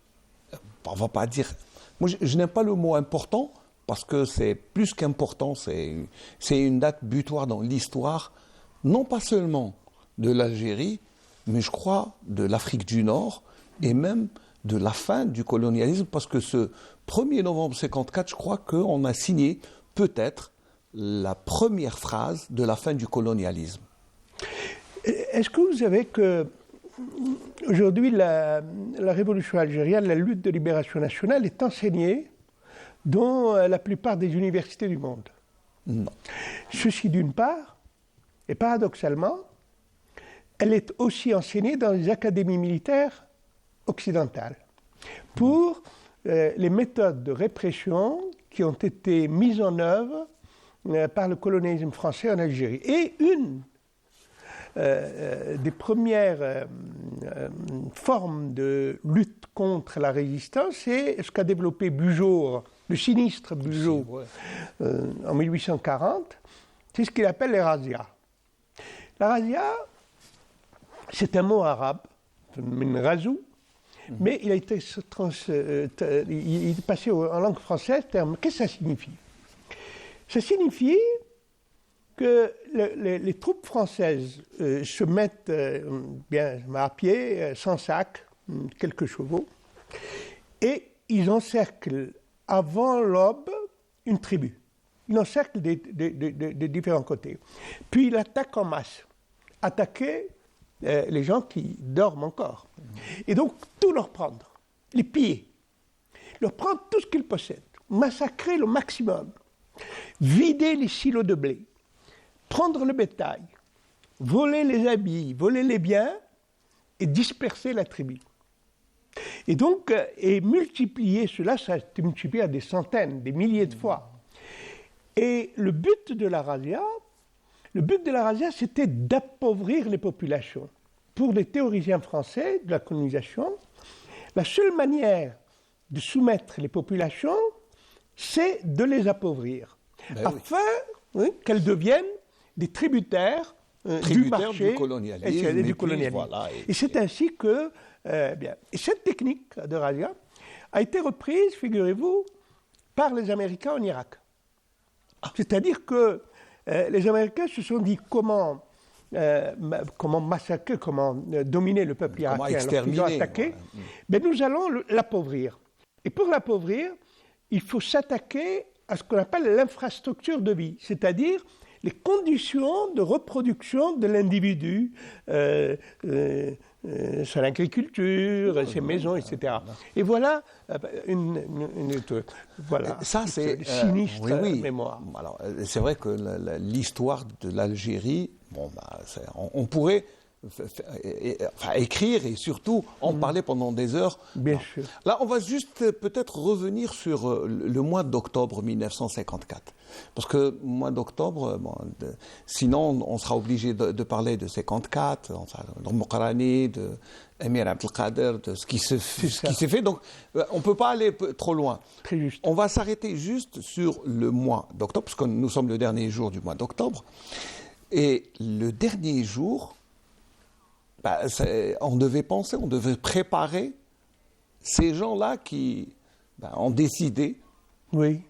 on va pas dire, moi je n'aime pas le mot important, parce que c'est plus qu'important, c'est une date butoir dans l'histoire, non pas seulement de l'Algérie, mais je crois de l'Afrique du Nord et même de la fin du colonialisme, parce que ce 1er novembre 54, je crois qu'on a signé peut-être la première phrase de la fin du colonialisme. Est-ce que vous savez que aujourd'hui la révolution algérienne, la lutte de libération nationale est enseignée dans la plupart des universités du monde? Non. Ceci d'une part, et paradoxalement, elle est aussi enseignée dans les académies militaires occidentales pour les méthodes de répression qui ont été mises en œuvre par le colonialisme français en Algérie. Et une des premières formes de lutte contre la résistance, c'est ce qu'a développé Bugeaud, le sinistre Bugeaud, en 1840, c'est ce qu'il appelle les razzias. La razzia, c'est un mot arabe, min razou, mais il a été il est passé en langue française. Qu'est-ce que ça signifie? Ça signifie que les troupes françaises se mettent bien à pied, sans sac, quelques chevaux, et ils encerclent avant l'aube une tribu. Ils encerclent des différents côtés. Puis ils attaquent en masse. Attaquer les gens qui dorment encore. Et donc, tout leur prendre, les piller, leur prendre tout ce qu'ils possèdent, massacrer le maximum, vider les silos de blé, prendre le bétail, voler les habits, voler les biens et disperser la tribu. Et donc, et multiplier cela, ça a été multiplié à des centaines, des milliers de fois. Et le but de la razzia, c'était d'appauvrir les populations. Pour les théoriciens français de la colonisation, la seule manière de soumettre les populations, c'est de les appauvrir, afin qu'elles deviennent des tributaires du marché du colonialisme. Voilà, et c'est ainsi que, et cette technique de razzia a été reprise, figurez-vous, par les Américains en Irak. C'est-à-dire que les Américains se sont dit comment massacrer, comment dominer le peuple irakien, alors qu'ils ont attaqué. Mais nous allons l'appauvrir. Et pour l'appauvrir, il faut s'attaquer à ce qu'on appelle l'infrastructure de vie, c'est-à-dire les conditions de reproduction de l'individu, son agriculture, ses maisons, etc. Et voilà ça, c'est sinistre mémoire. Alors, c'est vrai que l'histoire de l'Algérie, on pourrait écrire et surtout en parler pendant des heures. Bien sûr. Là, on va juste peut-être revenir sur le mois d'octobre 1954. Parce que le mois d'octobre, sinon on sera obligé de parler de 54, de Mokrani, de Emir Abdelkader, de ce qui s'est fait. Donc, on ne peut pas aller trop loin. Très juste. On va s'arrêter juste sur le mois d'octobre, parce que nous sommes le dernier jour du mois d'octobre. Et le dernier jour, on devait penser, on devait préparer ces gens-là qui ont décidé. Oui.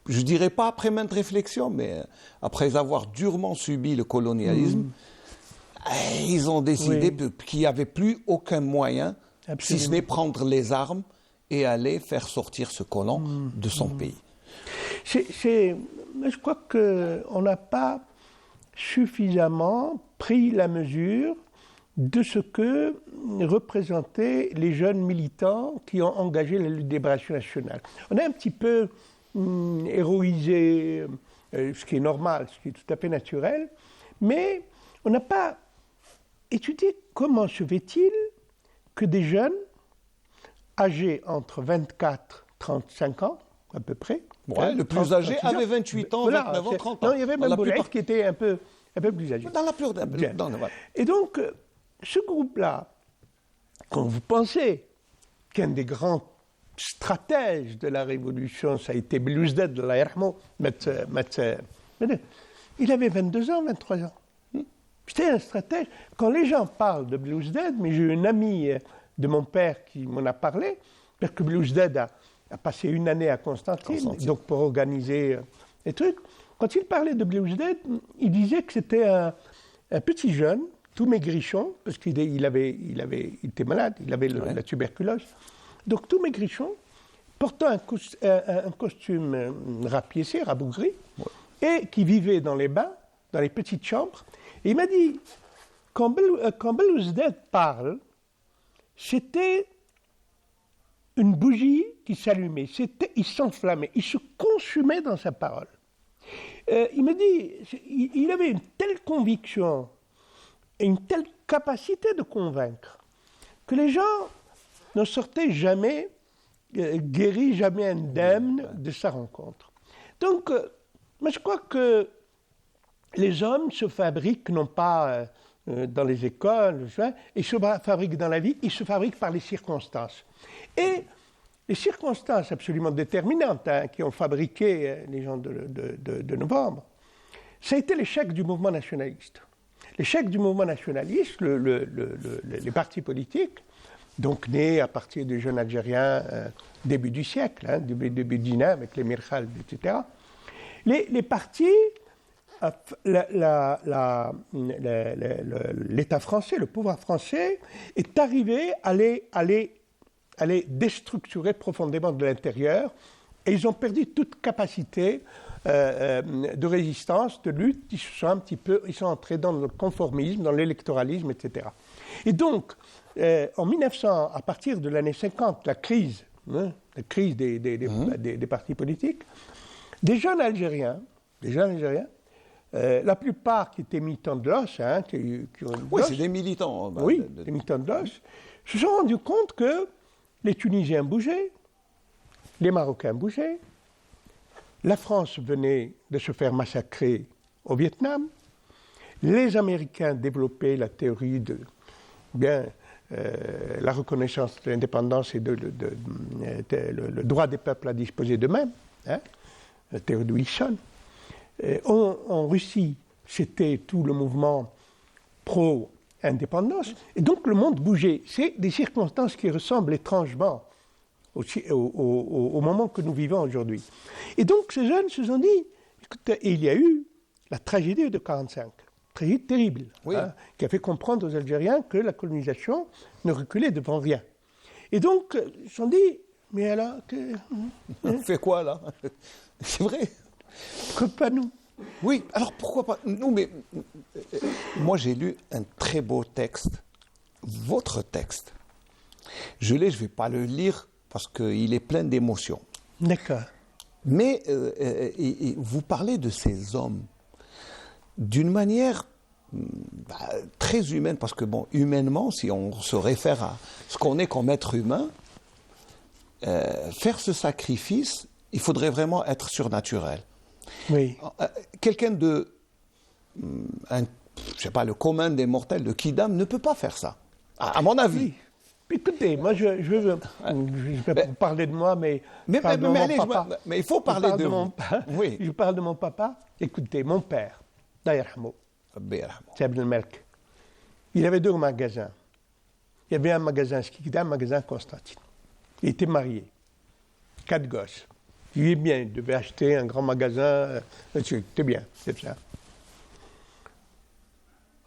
Je ne dirais pas après maintes réflexions, mais après avoir durement subi le colonialisme, ils ont décidé qu'il n'y avait plus aucun moyen, si ce n'est prendre les armes et aller faire sortir ce colon de son pays. Je crois qu'on n'a pas suffisamment pris la mesure de ce que représentaient les jeunes militants qui ont engagé la lutte de libération nationale. On a un petit peu héroïsé, ce qui est normal, ce qui est tout à fait naturel, mais on n'a pas étudié comment se fait-il que des jeunes âgés entre 24 et 35 ans, à peu près. Le plus âgé avait 28 ans, 29 ans, 30 ans. Non, il y avait même Boulef qui était un peu plus âgé. Dans la plupart. Et donc, ce groupe-là quand vous pensez qu'un des grands stratèges de la Révolution, ça a été Belouizdad, il avait 22 ans, 23 ans. C'était un stratège. Quand les gens parlent de Belouizdad, mais j'ai une amie de mon père qui m'en a parlé, parce que Belouizdad a passé une année à Constantine. Donc pour organiser les trucs. Quand il parlait de Belouizdad, il disait que c'était un petit jeune, tout maigrichon, parce qu'il était malade, il avait la tuberculose. Donc tout maigrichon, portant un costume rapiécé, rabougri, et qui vivait dans les bains, dans les petites chambres. Et il m'a dit, quand Belouizdad parle, c'était une bougie qui s'allumait, il s'enflammait, il se consumait dans sa parole. Il m'a dit, il avait une telle conviction et une telle capacité de convaincre que les gens ne sortaient jamais guéris, jamais indemnes de sa rencontre. Donc, moi je crois que les hommes se fabriquent non pas dans les écoles, ils se fabriquent dans la vie, ils se fabriquent par les circonstances. Et les circonstances absolument déterminantes qui ont fabriqué les gens de novembre, ça a été l'échec du mouvement nationaliste. L'échec du mouvement nationaliste, les partis politiques, donc nés à partir des jeunes Algériens début du siècle, début du 19 avec les Mirkhal, etc. Les partis, l'État français, le pouvoir français, est arrivé à les déstructurer profondément de l'intérieur, et ils ont perdu toute capacité de résistance, de lutte. Ils sont entrés dans le conformisme, dans l'électoralisme, etc. Et donc, en 1900, à partir de l'année 50, la crise des partis politiques, des jeunes Algériens, la plupart qui étaient militants de l'OS, oui, c'est des militants. Des militants de l'OS, se sont rendus compte que les Tunisiens bougeaient, les Marocains bougeaient, la France venait de se faire massacrer au Vietnam, les Américains développaient la théorie de la reconnaissance de l'indépendance et le droit des peuples à disposer d'eux-mêmes, la théorie de Wilson. En Russie, c'était tout le mouvement pro-indépendance, et donc le monde bougeait. C'est des circonstances qui ressemblent étrangement au moment que nous vivons aujourd'hui. Et donc ces jeunes se sont dit, écoutez, il y a eu la tragédie de 1945, tragédie terrible, qui a fait comprendre aux Algériens que la colonisation ne reculait devant rien. Et donc ils se sont dit, mais alors, on fait quoi là? C'est vrai. Pourquoi pas nous? Oui, alors pourquoi pas nous? Mais moi j'ai lu un très beau texte, votre texte. Je ne vais pas le lire parce qu'il est plein d'émotions. D'accord. Mais vous parlez de ces hommes d'une manière très humaine, parce que humainement, si on se réfère à ce qu'on est comme être humain, faire ce sacrifice, il faudrait vraiment être surnaturel. Oui. Quelqu'un de, le commun des mortels, de Kidam, ne peut pas faire ça, à mon avis. Oui. Écoutez, moi je vais pas parler de moi, mais il faut parler de vous. Oui. Je parle de mon papa. Écoutez, mon père, Dayarhamo, c'est Abdel Melk, il avait 2 magasins. Il y avait un magasin Skikda, un magasin Constantine. Il était marié, 4 gosses. Il vivait bien, il devait acheter un grand magasin. C'était bien, c'est ça.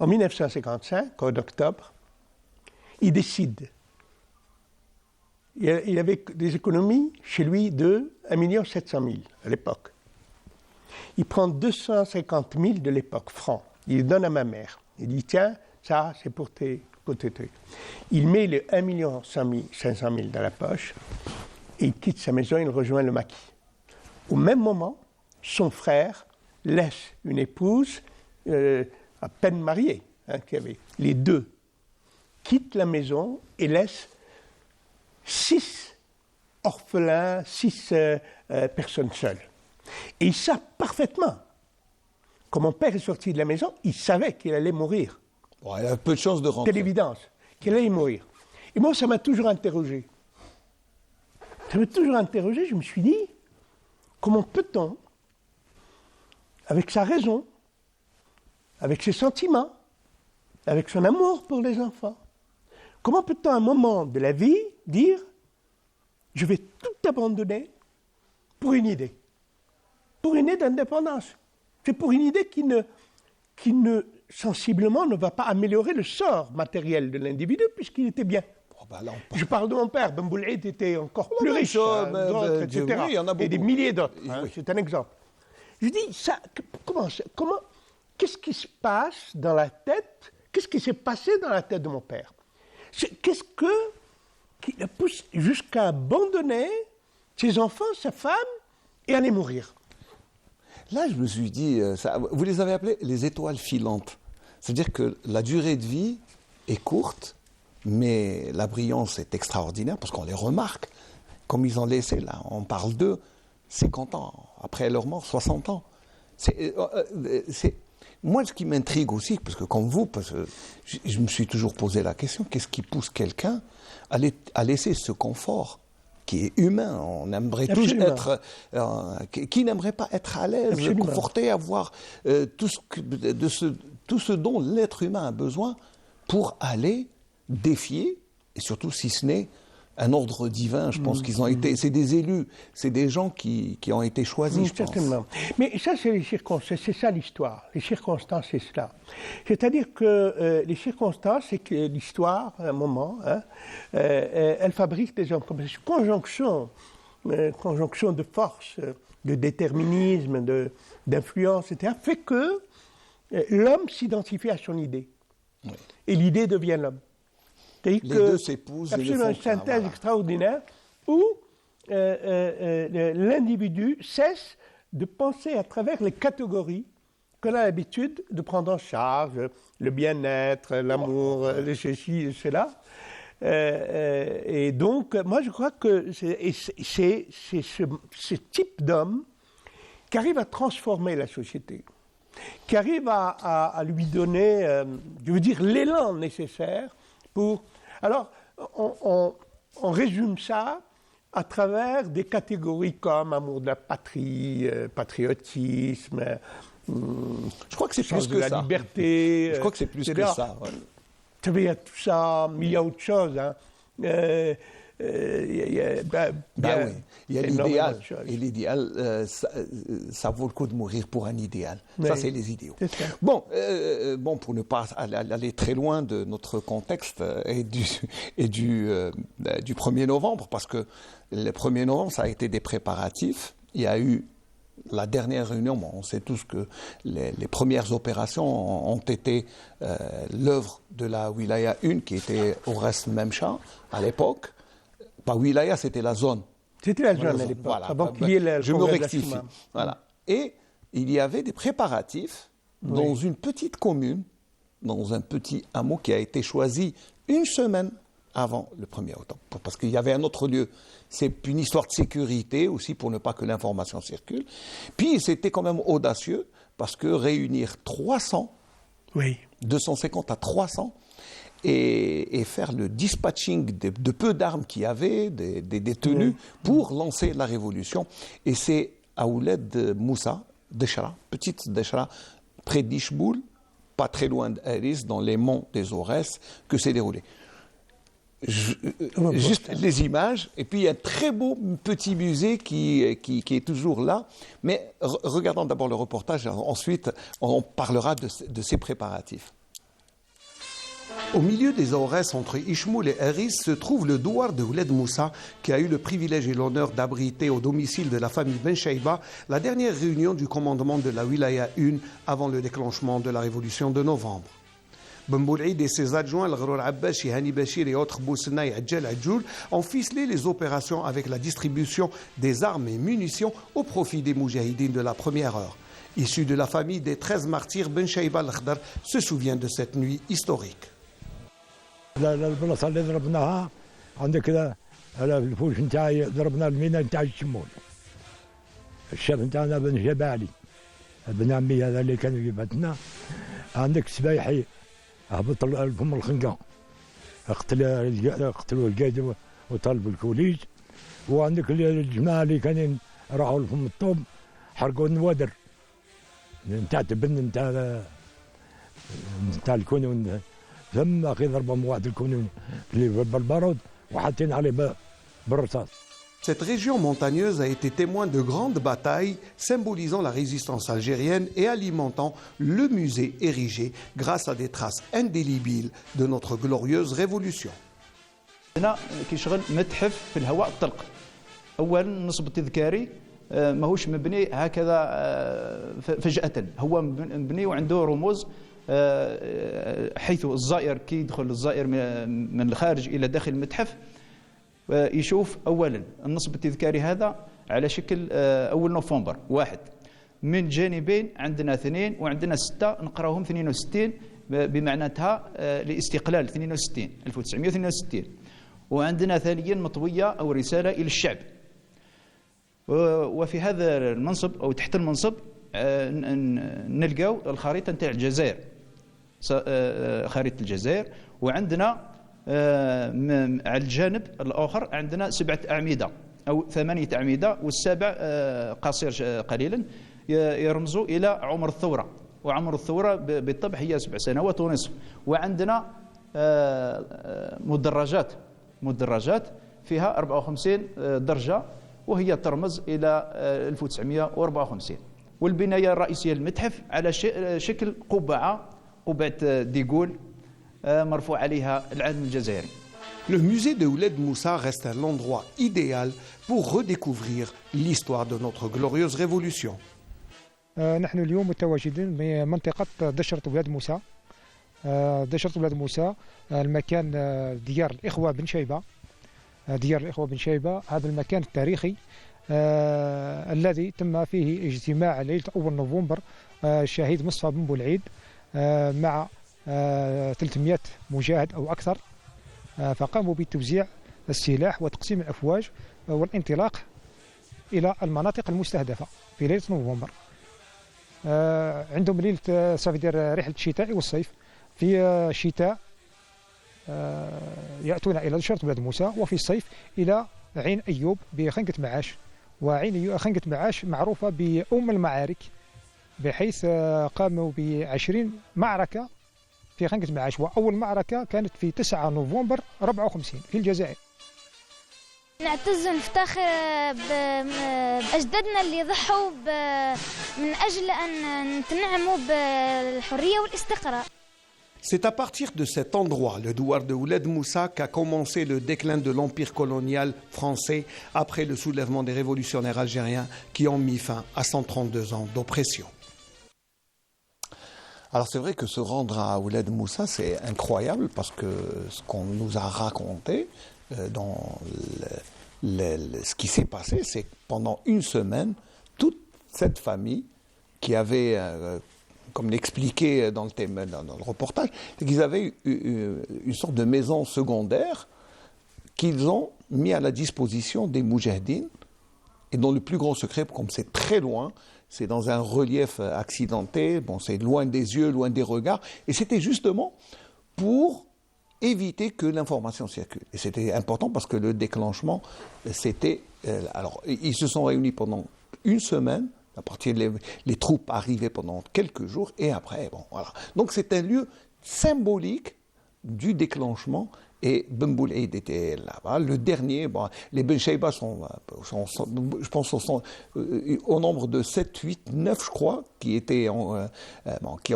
En 1955, en octobre, il décide. Il avait des économies chez lui de 1 700 000 à l'époque. Il prend 250 000 de l'époque, francs. Il les donne à ma mère. Il dit, tiens, ça, c'est pour tes trucs. Il met les 1 500 000 dans la poche et il quitte sa maison, il rejoint le maquis. Au même moment, son frère laisse une épouse à peine mariée, qui avait les 2, quittent la maison et laissent 6 orphelins, 6 personnes seules. Et ils savent parfaitement, quand mon père est sorti de la maison, il savait qu'il allait mourir. Bon, il a peu de chances de rentrer. C'est l'évidence, qu'il allait mourir. Et moi, ça m'a toujours interrogé. Ça m'a toujours interrogé, je me suis dit, comment peut-on, avec sa raison, avec ses sentiments, avec son amour pour les enfants, comment peut-on à un moment de la vie dire « je vais tout abandonner pour une idée », pour une idée d'indépendance. C'est pour une idée qui ne sensiblement ne va pas améliorer le sort matériel de l'individu puisqu'il était bien. Je parle de mon père, Ben Boulaïd était encore plus riche, d'autres, etc. Oui, il y en a beaucoup. Et des milliers d'autres, Oui. c'est un exemple. Je dis, ça, qu'est-ce qui se passe dans la tête, qu'est-ce qui s'est passé dans la tête de mon père? Qu'est-ce qui le pousse jusqu'à abandonner ses enfants, sa femme, et aller mourir? Là, je me suis dit, vous les avez appelés les étoiles filantes. C'est-à-dire que la durée de vie est courte, mais la brillance est extraordinaire parce qu'on les remarque. Comme ils ont laissé, là, on parle d'eux, 50 ans, après leur mort, 60 ans. Moi, ce qui m'intrigue aussi, parce que comme vous, parce que je me suis toujours posé la question, qu'est-ce qui pousse quelqu'un à laisser ce confort qui est humain? On aimerait tous être... qui n'aimerait pas être à l'aise, conforté, avoir tout ce dont l'être humain a besoin pour aller défier, et surtout si ce n'est un ordre divin. Je pense qu'ils ont été... C'est des élus, c'est des gens qui ont été choisis, je certainement. pense. Mais ça, c'est les circonstances, c'est ça l'histoire. Les circonstances, c'est cela. C'est-à-dire que les circonstances, c'est que l'histoire, à un moment, elle fabrique des hommes comme ça. Conjonction de force, de déterminisme, d'influence, etc., fait que l'homme s'identifie à son idée. Oui. Et l'idée devient l'homme. Les deux s'épousent. Absolument une synthèse extraordinaire où l'individu cesse de penser à travers les catégories qu'on a l'habitude de prendre en charge, le bien-être, l'amour, le ceci, cela. Et donc, moi je crois que c'est ce type d'homme qui arrive à transformer la société, qui arrive à lui donner, je veux dire, l'élan nécessaire pour... Alors, on résume ça à travers des catégories comme amour de la patrie, patriotisme, je crois que c'est plus que ça. La liberté. Je crois que c'est plus que ça. Ouais. Vous savez, il y a tout ça, mais il y a autre chose. Hein. Il y a l'idéal. Et l'idéal, ça vaut le coup de mourir pour un idéal. Oui. Ça, c'est les idéaux. Bon, pour ne pas aller très loin de notre contexte et du 1er novembre, parce que le 1er novembre, ça a été des préparatifs. Il y a eu la dernière réunion. Bon, on sait tous que les premières opérations ont été l'œuvre de la Wilaya 1, qui était au reste Memcha à l'époque. Pas Wilaya, c'était la zone. C'était la zone à l'époque. Voilà. Avant qu'il y ait le je me rectifie. Voilà. Et il y avait des préparatifs dans une petite commune, dans un petit hameau qui a été choisi une semaine avant le 1er octobre. Parce qu'il y avait un autre lieu. C'est une histoire de sécurité aussi pour ne pas que l'information circule. Puis c'était quand même audacieux parce que réunir 300, 250 à 300, et faire le dispatching de peu d'armes qu'il y avait, des détenus, pour lancer la révolution. Et c'est à Ouled Moussa, Deshra, petite Deshra, près d'Ishboul, pas très loin d'Aris, dans les monts des Aurès, que c'est déroulé. Juste les images, et puis il y a un très beau petit musée qui est toujours là. Mais regardons d'abord le reportage, ensuite on parlera de ces préparatifs. Au milieu des Aurès, entre Ishmoul et Aris, se trouve le douar de Ouled Moussa, qui a eu le privilège et l'honneur d'abriter au domicile de la famille Ben Chaiba la dernière réunion du commandement de la Wilaya 1 avant le déclenchement de la révolution de novembre. Ben Boulaïd et ses adjoints, Al-Gharour Abbashi, Hani Bachir et autres Boussena et Adjel Adjoul, ont ficelé les opérations avec la distribution des armes et munitions au profit des moujahidines de la première heure. Issu de la famille des 13 martyrs, Ben Chaiba Al-Khdar se souvient de cette nuit historique. البلاصه اللي ضربناها عندك الفوش نتاعي ضربنا المينا نتاع الشمول الشاب نتاعنا بن جبالي ابن عمي هذا اللي كان يبعثنا عندك سبايحي هبط لكم الخنقه قتلوا القائد وطالب الكوليج. وعندك الجماعه اللي كانوا راحوا لهم الطوب حرقوا النوادر نتاع تبن نتاع الكونون. ثم اخي ضربهم واحد الكونون اللي بالبارود وحاطين عليه بالرصاص. Cette région montagneuse a été témoin de grandes batailles symbolisant la résistance algérienne et alimentant le musée érigé grâce à des traces indélébiles de notre glorieuse révolution. هنا كيشغل متحف في الهواء الطلق. اولا النصب التذكاري ماهوش مبني هكذا فجأة، هو مبني وعنده رموز حيث الزائر كي يدخل الزائر من الخارج الى داخل المتحف يشوف اولا النصب التذكاري هذا على شكل اول نوفمبر 1 من جانبين عندنا 2 وعندنا 6 نقراهم 62 بمعناتها لاستقلال 62 1962. وعندنا ثانيا مطويه او رساله الى الشعب. وفي هذا المنصب او تحت المنصب نلقاو الخريطه نتاع الجزائر، خريطه الجزائر. وعندنا على الجانب الاخر عندنا 7 اعمده او 8 اعمده، والسابع قصير قليلا يرمزوا الى عمر الثوره. وعمر الثوره بالطبع هي 7 سنوات ونصف. وعندنا مدرجات فيها 54 درجه وهي ترمز الى 1954. والبنايه الرئيسيه للمتحف على شكل قبعه ديغول مرفوع عليها العلم الجزائري. Le musée de Ouled Moussa reste un endroit idéal pour redécouvrir l'histoire de notre glorieuse révolution. نحن اليوم متواجدين بمنطقة دشرة ولاد موسى. دشرة ولاد موسى المكان ديار الإخوة بن شيبة. هذا المكان التاريخي الذي تم فيه اجتماع ليلة 1 نوفمبر الشهيد مصطفى بن بولعيد مع 300 مجاهد أو أكثر، فقاموا بتوزيع السلاح وتقسيم الأفواج والانطلاق إلى المناطق المستهدفة في ليلة نوفمبر. عندهم ليلة صافي رحلة الشتاء والصيف. في الشتاء يأتون إلى دشرة ولاد موسى، وفي الصيف إلى عين أيوب بخنقة معاش. وعين خنقة معاش معروفة بأم المعارك، بحيث قاموا ب20 معركة في خنقة معاش، وأول معركة كانت في 9 نوفمبر 54 في الجزائر. نعتز ونفتخر بأجدادنا اللي ضحوا من أجل أن نتنعموا بالحرية والاستقرار. C'est à partir de cet endroit, le douar de Ouled Moussa, qu'a commencé le déclin de l'empire colonial français après le soulèvement des révolutionnaires algériens qui ont mis fin à 132 ans d'oppression. Alors c'est vrai que se rendre à Ouled Moussa, c'est incroyable parce que ce qu'on nous a raconté dans ce qui s'est passé, c'est que pendant une semaine, toute cette famille qui avait... comme l'expliquait dans le reportage, c'est qu'ils avaient une sorte de maison secondaire qu'ils ont mis à la disposition des moudjahidines, et dont le plus grand secret, comme c'est très loin, c'est dans un relief accidenté, bon, c'est loin des yeux, loin des regards, et c'était justement pour éviter que l'information circule. Et c'était important parce que le déclenchement, c'était... alors, ils se sont réunis pendant une semaine, à partir les troupes arrivaient pendant quelques jours, et après, bon, voilà. Donc c'est un lieu symbolique du déclenchement, et Ben Boul'id était là-bas. Le dernier, bon, les Ben Cheiba sont, je pense, au nombre de 7, 8, 9, je crois, qui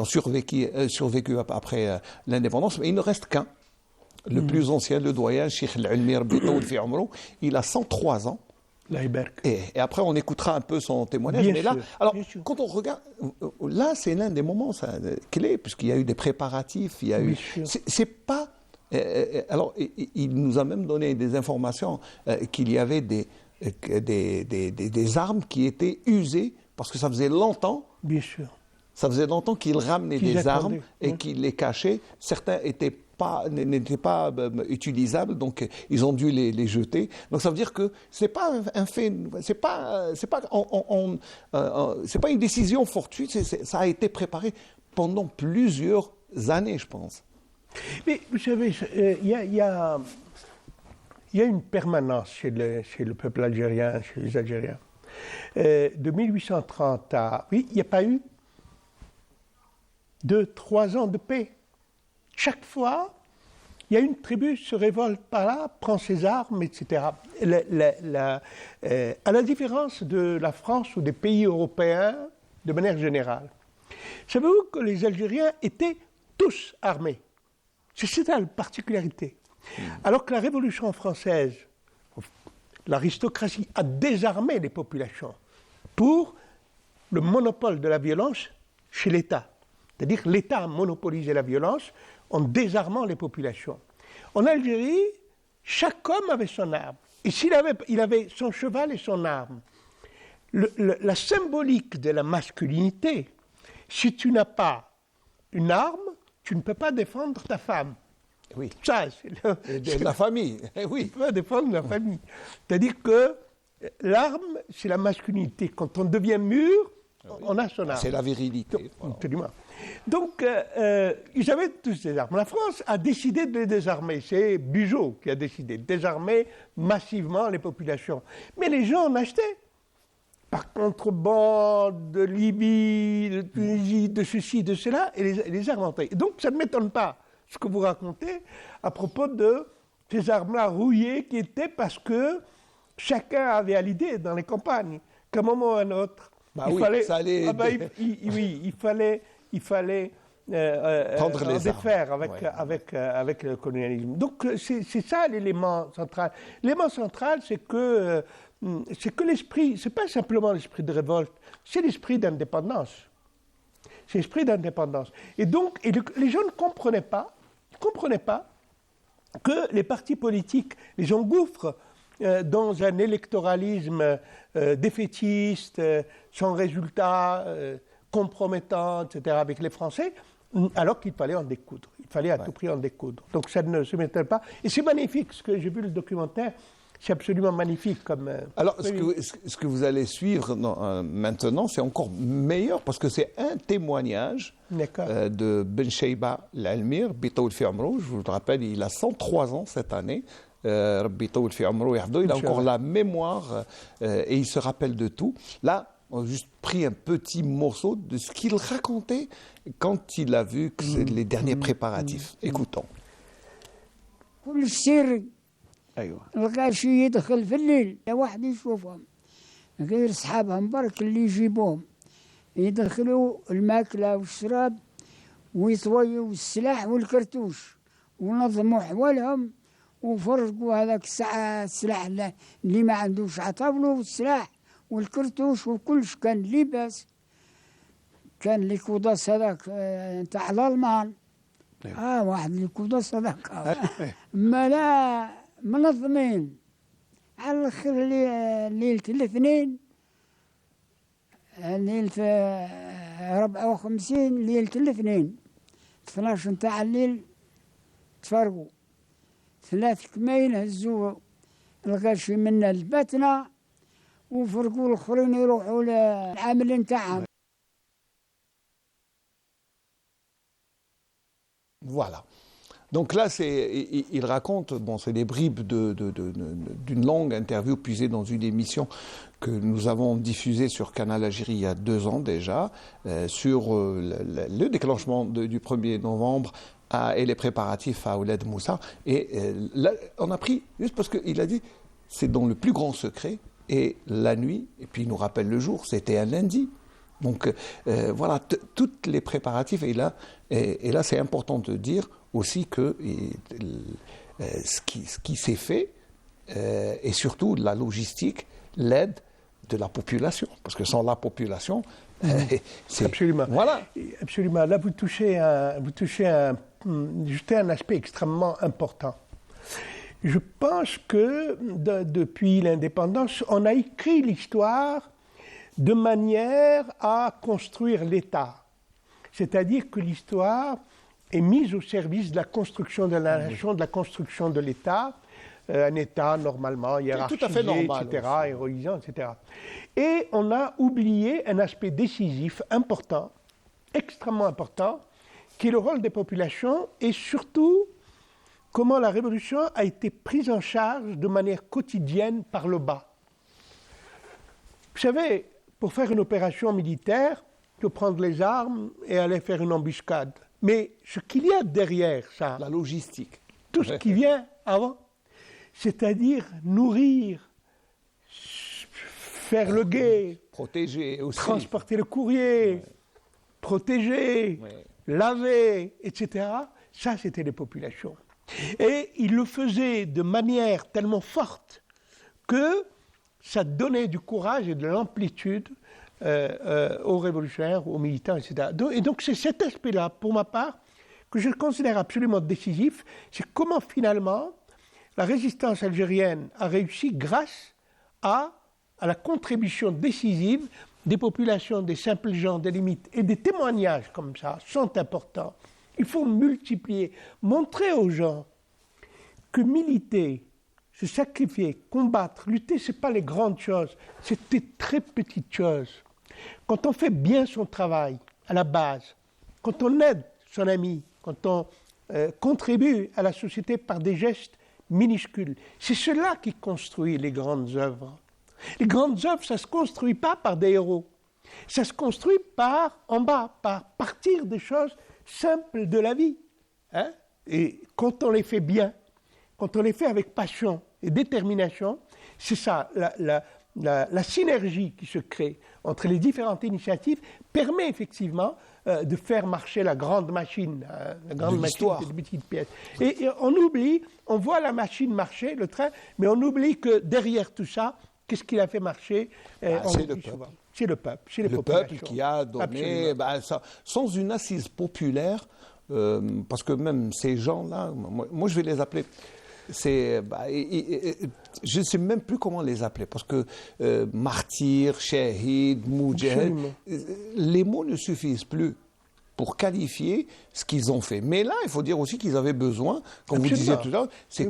ont survécu après l'indépendance, mais il ne reste qu'un. Le plus ancien, le doyen, Cheikh Al-Ulmi Rabbi Taoul fi Umrou, il a 103 ans. Et après, on écoutera un peu son témoignage. Bien mais sûr, là, alors, quand on regarde, là, c'est l'un des moments clés, puisqu'il y a eu des préparatifs, il y a eu. C'est pas. Alors, il nous a même donné des informations qu'il y avait des armes qui étaient usées, parce que ça faisait longtemps. Bien sûr. Ça faisait longtemps qu'ils ramenaient des armes et qu'ils les cachaient. Certains n'étaient pas utilisables, donc ils ont dû les jeter. Donc ça veut dire que c'est pas un fait, c'est pas une décision fortuite. Ça a été préparé pendant plusieurs années, je pense. Mais vous savez, il y a une permanence chez le peuple algérien, chez les Algériens. De 1830 à... Oui, il n'y a pas eu 2-3 ans de paix. Chaque fois, il y a une tribu se révolte par là, prend ses armes, etc. À la différence de la France ou des pays européens, de manière générale, savez-vous que les Algériens étaient tous armés? C'est ça la particularité. Alors que la Révolution française, l'aristocratie a désarmé les populations pour le monopole de la violence chez l'État. C'est-à-dire que l'État a monopolisé la violence en désarmant les populations. En Algérie, chaque homme avait son arme. Et il avait son cheval et son arme. La symbolique de la masculinité, si tu n'as pas une arme, tu ne peux pas défendre ta femme. Oui. Ça, c'est la famille. Oui. Tu peux pas défendre la famille. C'est-à-dire que l'arme, c'est la masculinité. Quand on devient mûr, on a son arme. C'est la virilité. Absolument. Donc, ils avaient tous des armes. La France a décidé de les désarmer. C'est Bugeaud qui a décidé de désarmer massivement les populations. Mais les gens en achetaient. Par contrebande, de Libye, de Tunisie, de ceci, de cela, et les armes entraient. Donc, ça ne m'étonne pas ce que vous racontez à propos de ces armes-là rouillées qui étaient parce que chacun avait à l'idée dans les campagnes qu'à un moment ou à un autre, il fallait prendre les défaire avec le colonialisme. Donc c'est ça l'élément central. L'élément central, c'est que l'esprit, c'est pas simplement l'esprit de révolte, c'est l'esprit d'indépendance. C'est l'esprit d'indépendance. Et donc, les gens ne comprenaient pas que les partis politiques les engouffrent dans un électoralisme défaitiste, sans résultat, compromettant, etc., avec les Français, alors qu'il fallait en découdre. Il fallait à tout prix en découdre. Donc ça ne se mettait pas. Et c'est magnifique, ce que j'ai vu le documentaire, c'est absolument magnifique. Alors, ce que vous allez suivre maintenant, c'est encore meilleur, parce que c'est un témoignage de Ben Cheiba l'Almir, Bitoul fi Amrou. Je vous le rappelle, il a 103 ans cette année. Bitoul fi Amrou, il a encore la mémoire et il se rappelle de tout. Là, on a juste pris un petit morceau de ce qu'il racontait quand il a vu que c'est les derniers préparatifs. Écoutons. ايوه الغاشي يدخل في الليل لا واحد يشوفهم غير صحابهم برك اللي يجيبوهم يدخلوا الماكله والشراب ويطويوا السلاح والكرتوش ونظموا حوالهم وفرقوا هذاك السلاح اللي ما عندوش عطاولوا السلاح والكرتوش وكلش كان لباس كان ليكوداس هذاك تاع الالمان واحد ليكوداس هذاك ما لا منظمين على الاخر ليله الاثنين ليله 54 ليله الاثنين 12 نتاع الليل تفرقوا 3 كمين هزوا الغاشي منا لباتنا وفرقوا الاخرين يروحوا للعامل نتاعهم. Voilà. Donc là, il raconte, c'est des bribes d'une longue interview puisée dans une émission que nous avons diffusée sur Canal Algérie il y a 2 ans déjà, sur le déclenchement du 1er novembre et les préparatifs à Ouled Moussa. Et là, on a pris, juste parce qu'il a dit, c'est dans le plus grand secret, et la nuit, et puis il nous rappelle le jour, c'était un lundi. Donc voilà, toutes les préparatifs, et là c'est important de dire aussi que ce qui s'est fait, et surtout la logistique, l'aide de la population, parce que sans la population, c'est... Absolument. Voilà. Absolument. Là, vous touchez un aspect extrêmement important. Je pense que depuis l'indépendance, on a écrit l'histoire de manière à construire l'État. C'est-à-dire que l'histoire est mise au service de la construction de la nation, de la construction de l'État, un État normalement hiérarchisé, tout à fait normal, etc., héroïsant, etc. Et on a oublié un aspect décisif, important, extrêmement important, qui est le rôle des populations et surtout comment la révolution a été prise en charge de manière quotidienne par le bas. Vous savez, pour faire une opération militaire, il faut prendre les armes et aller faire une embuscade. Mais ce qu'il y a derrière ça, la logistique, tout ce qui vient avant, c'est-à-dire nourrir, faire le guet, protéger aussi, transporter le courrier, protéger, laver, etc. Ça, c'était les populations. Et ils le faisaient de manière tellement forte que ça donnait du courage et de l'amplitude aux révolutionnaires, aux militants, etc. Et donc c'est cet aspect-là, pour ma part, que je considère absolument décisif, c'est comment finalement la résistance algérienne a réussi grâce à la contribution décisive des populations, des simples gens, des limites, et des témoignages comme ça sont importants. Il faut multiplier, montrer aux gens que militer, se sacrifier, combattre, lutter, ce n'est pas les grandes choses, c'est des très petites choses. Quand on fait bien son travail à la base, quand on aide son ami, quand on contribue à la société par des gestes minuscules, c'est cela qui construit les grandes œuvres. Les grandes œuvres, ça ne se construit pas par des héros. Ça se construit par en bas, par partir des choses simples de la vie. Hein? Et quand on les fait bien, quand on les fait avec passion et détermination, c'est ça, la synergie qui se crée entre les différentes initiatives permet effectivement de faire marcher la grande machine, la grande machine de petites pièces. Et on oublie, on voit la machine marcher, le train, mais on oublie que derrière tout ça, qu'est-ce qu'il a fait marcher c'est le peuple. C'est le peuple, c'est les le populations. Peuple qui a donné, ça, sans une assise populaire, parce que même ces gens-là, moi je vais les appeler, je ne sais même plus comment les appeler, parce que martyr, shahid, moudjahid, les mots ne suffisent plus pour qualifier ce qu'ils ont fait. Mais là, il faut dire aussi qu'ils avaient besoin, comme vous disiez tout à l'heure, c'est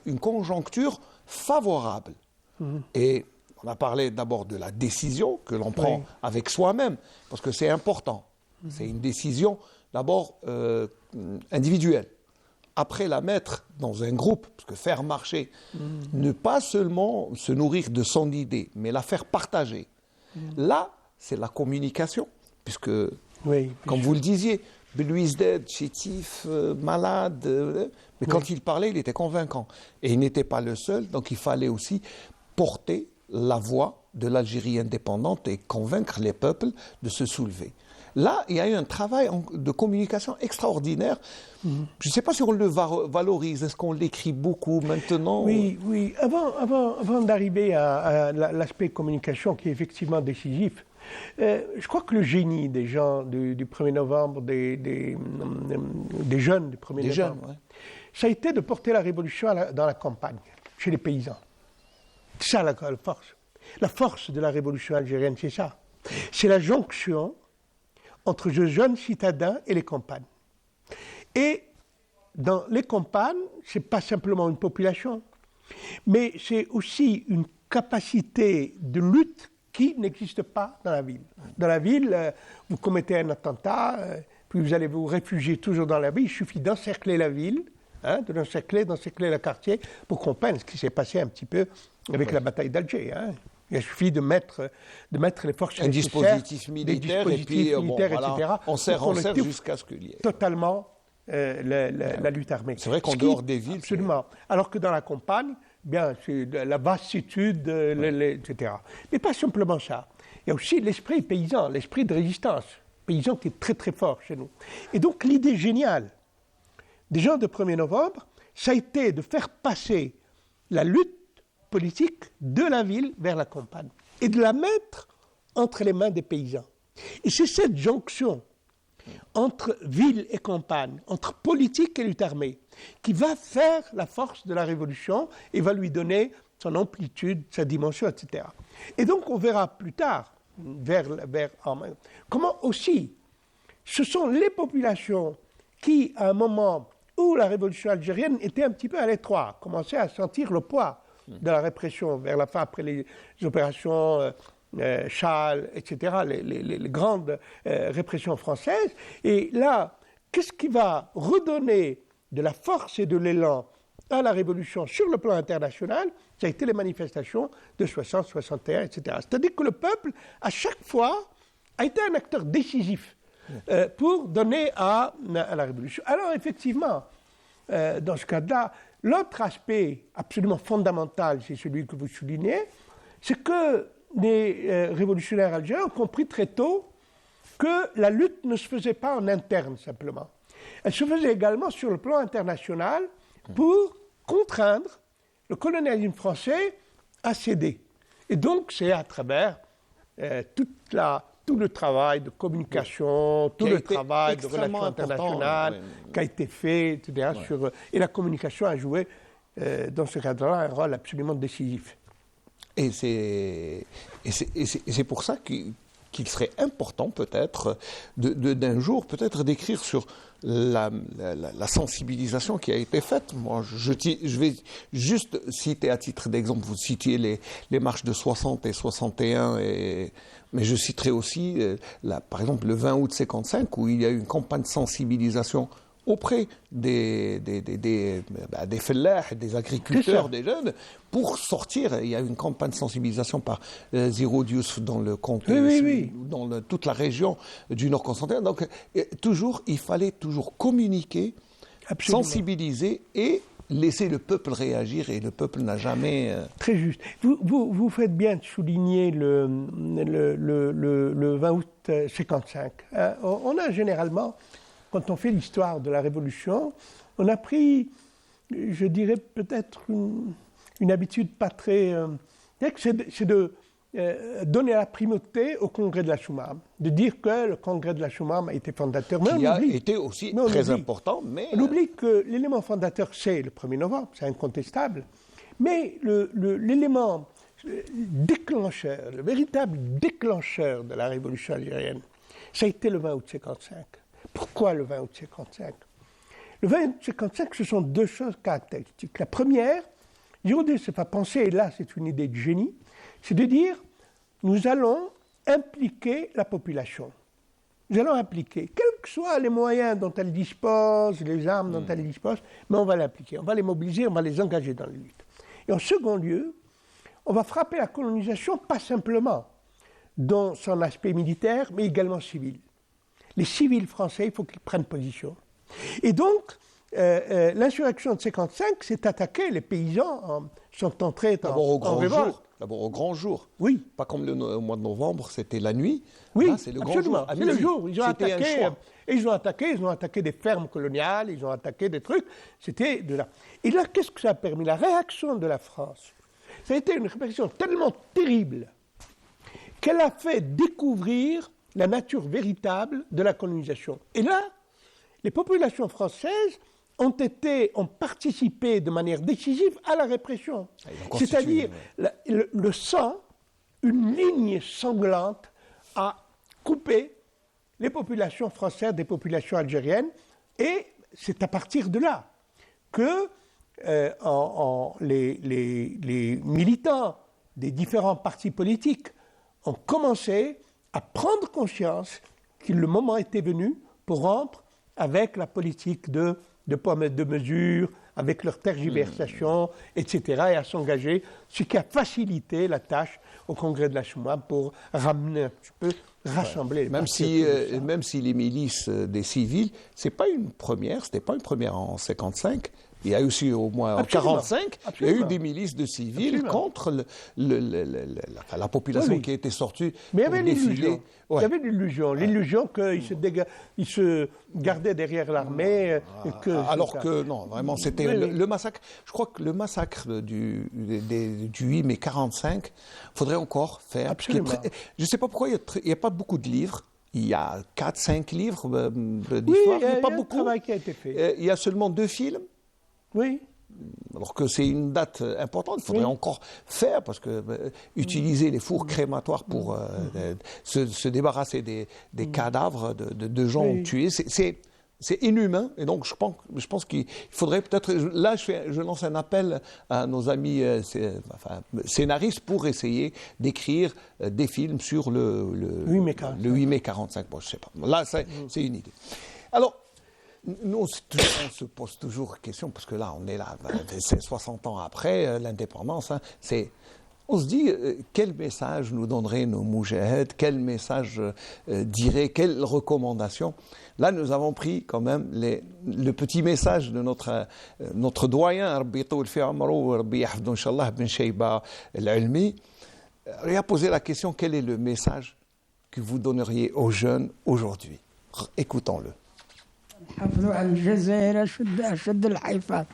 une conjoncture favorable. Et on a parlé d'abord de la décision que l'on prend avec soi-même, parce que c'est important. C'est une décision d'abord individuelle. Après la mettre dans un groupe, parce que faire marcher, ne pas seulement se nourrir de son idée, mais la faire partager. Là, c'est la communication, puisque, comme vous le disiez, Belouizdad, chétif, malade, mais quand il parlait, il était convaincant. Et il n'était pas le seul, donc il fallait aussi porter la voix de l'Algérie indépendante et convaincre les peuples de se soulever. Là, il y a eu un travail de communication extraordinaire. Je ne sais pas si on le valorise, est-ce qu'on l'écrit beaucoup maintenant? Oui. Avant d'arriver à l'aspect communication qui est effectivement décisif, je crois que le génie des gens du 1er novembre, des jeunes du 1er novembre, ça a été de porter la révolution dans la campagne, chez les paysans. C'est ça la force. La force de la révolution algérienne, c'est ça. C'est la jonction entre les jeunes citadins et les campagnes. Et dans les campagnes, ce n'est pas simplement une population, mais c'est aussi une capacité de lutte qui n'existe pas dans la ville. Dans la ville, vous commettez un attentat, puis vous allez vous réfugier toujours dans la ville, il suffit d'encercler la ville, de d'encercler le quartier pour comprendre ce qui s'est passé un petit peu avec la bataille d'Alger. Il suffit de mettre les forces un dispositif militaire, et puis etc. On serre jusqu'à ce qu'il y ait totalement la lutte armée. C'est vrai qu'en dehors des villes, absolument. Alors que dans la campagne, bien, c'est la vastitude, etc. Mais pas simplement ça. Il y a aussi l'esprit paysan, l'esprit de résistance paysan qui est très très fort chez nous. Et donc l'idée géniale des gens de 1er novembre, ça a été de faire passer la lutte politique de la ville vers la campagne et de la mettre entre les mains des paysans. Et c'est cette jonction entre ville et campagne, entre politique et lutte armée, qui va faire la force de la révolution et va lui donner son amplitude, sa dimension, etc. Et donc on verra plus tard, comment aussi ce sont les populations qui, à un moment où la révolution algérienne était un petit peu à l'étroit, commençaient à sentir le poids de la répression vers la fin, après les opérations Châle, etc., les grandes répressions françaises. Et là, qu'est-ce qui va redonner de la force et de l'élan à la révolution sur le plan international? Ça a été les manifestations de 60, 61, etc. C'est-à-dire que le peuple, à chaque fois, a été un acteur décisif pour donner à la révolution. Alors, effectivement, dans ce cadre-là, l'autre aspect absolument fondamental, c'est celui que vous soulignez, c'est que les révolutionnaires algériens ont compris très tôt que la lutte ne se faisait pas en interne simplement. Elle se faisait également sur le plan international pour contraindre le colonialisme français à céder. Et donc, c'est à travers tout le travail de communication, tout le travail de relations internationales qui a été fait, etc. Et la communication a joué, dans ce cadre-là, un rôle absolument décisif. Et c'est pour ça qu'il serait important peut-être d'un jour peut-être d'écrire sur la sensibilisation qui a été faite. Moi, je vais juste citer à titre d'exemple, vous citiez les marches de 60 et 61, mais je citerai aussi, par exemple, le 20 août 55, où il y a eu une campagne de sensibilisation auprès des fellahs, des agriculteurs, des jeunes, pour sortir. Il y a eu une campagne de sensibilisation par Zero Diouf dans le comté, dans toute la région du Nord Constantin. Donc, il fallait toujours communiquer, sensibiliser et laisser le peuple réagir, et le peuple n'a jamais... Très juste. Vous faites bien de souligner le 20 août 55. On a généralement... Quand on fait l'histoire de la Révolution, on a pris, je dirais peut-être une habitude pas très... c'est de donner la primauté au Congrès de la Choumam, de dire que le Congrès de la Choumam a été fondateur. Qui a été aussi très important, mais... On oublie que l'élément fondateur, c'est le 1er novembre, c'est incontestable, mais l'élément déclencheur, le véritable déclencheur de la Révolution algérienne, ça a été le 20 août 55. Pourquoi le 20 août 55 ? Le 20 août 55, ce sont deux choses caractéristiques. La première, Zero Diouf s'est pas pensé, et là c'est une idée de génie, c'est de dire, nous allons impliquer la population. Nous allons impliquer, quels que soient les moyens dont elle dispose, les armes dont elle dispose, mais on va l'impliquer, on va les mobiliser, on va les engager dans la lutte. Et en second lieu, on va frapper la colonisation, pas simplement dans son aspect militaire, mais également civil. Les civils français, il faut qu'ils prennent position. Et donc, l'insurrection de 55 s'est attaquée, les paysans sont entrés en révolte. D'abord au grand jour. Oui. Pas comme au mois de novembre, c'était la nuit. Oui, là, c'est le grand jour. C'est le jour. Ils ont attaqué des fermes coloniales, ils ont attaqué des trucs. C'était de là. Et là, qu'est-ce que ça a permis ? La réaction de la France, ça a été une réaction tellement terrible qu'elle a fait découvrir la nature véritable de la colonisation. Et là, les populations françaises ont participé de manière décisive à la répression. C'est-à-dire, le sang, une ligne sanglante, a coupé les populations françaises des populations algériennes, et c'est à partir de là que les militants des différents partis politiques ont commencé à prendre conscience que le moment était venu pour rompre avec la politique de poids de mesure, avec leur tergiversation, etc., et à s'engager, ce qui a facilité la tâche au Congrès de la Choumam pour ramener un petit peu, rassembler. Même si les milices des civils, c'était pas une première en 55. Il y a aussi au moins en 45, il y a eu des milices de civils contre la population qui était sortie. Mais il y avait l'illusion. Il y avait l'illusion qu'ils se gardaient derrière l'armée. Alors que non, vraiment, c'était le massacre. Je crois que le massacre du 8 mai 45, il faudrait encore faire. Je ne sais pas pourquoi il n'y a pas beaucoup de livres. Il y a 4-5 livres d'histoire, mais pas beaucoup. Travail qui a été fait. Il y a seulement 2 films. Oui. Alors que c'est une date importante, il faudrait encore faire, parce que utiliser les fours crématoires pour se débarrasser des cadavres de gens tués, c'est inhumain. Et donc je pense qu'il faudrait peut-être... Là, je lance un appel à nos amis scénaristes pour essayer d'écrire des films sur le 8 mai 45. Bon, je ne sais pas. Là, c'est une idée. Alors, Nous, on se pose toujours question, parce que là, on est là, c'est 60 ans après l'indépendance, hein, on se dit, quel message nous donneraient nos moudjahid, quel message dirait, quelle recommandation. Là, nous avons pris quand même le petit message de notre doyen, Rabbi Yatoul fi Amrou, Rabbi Yahfadou Inch'Allah Ben Shayba Al-Ilmi. Il a posé la question, quel est le message que vous donneriez aux jeunes aujourd'hui? Écoutons-le. حافظوا على الجزائر أشد الحفاظ.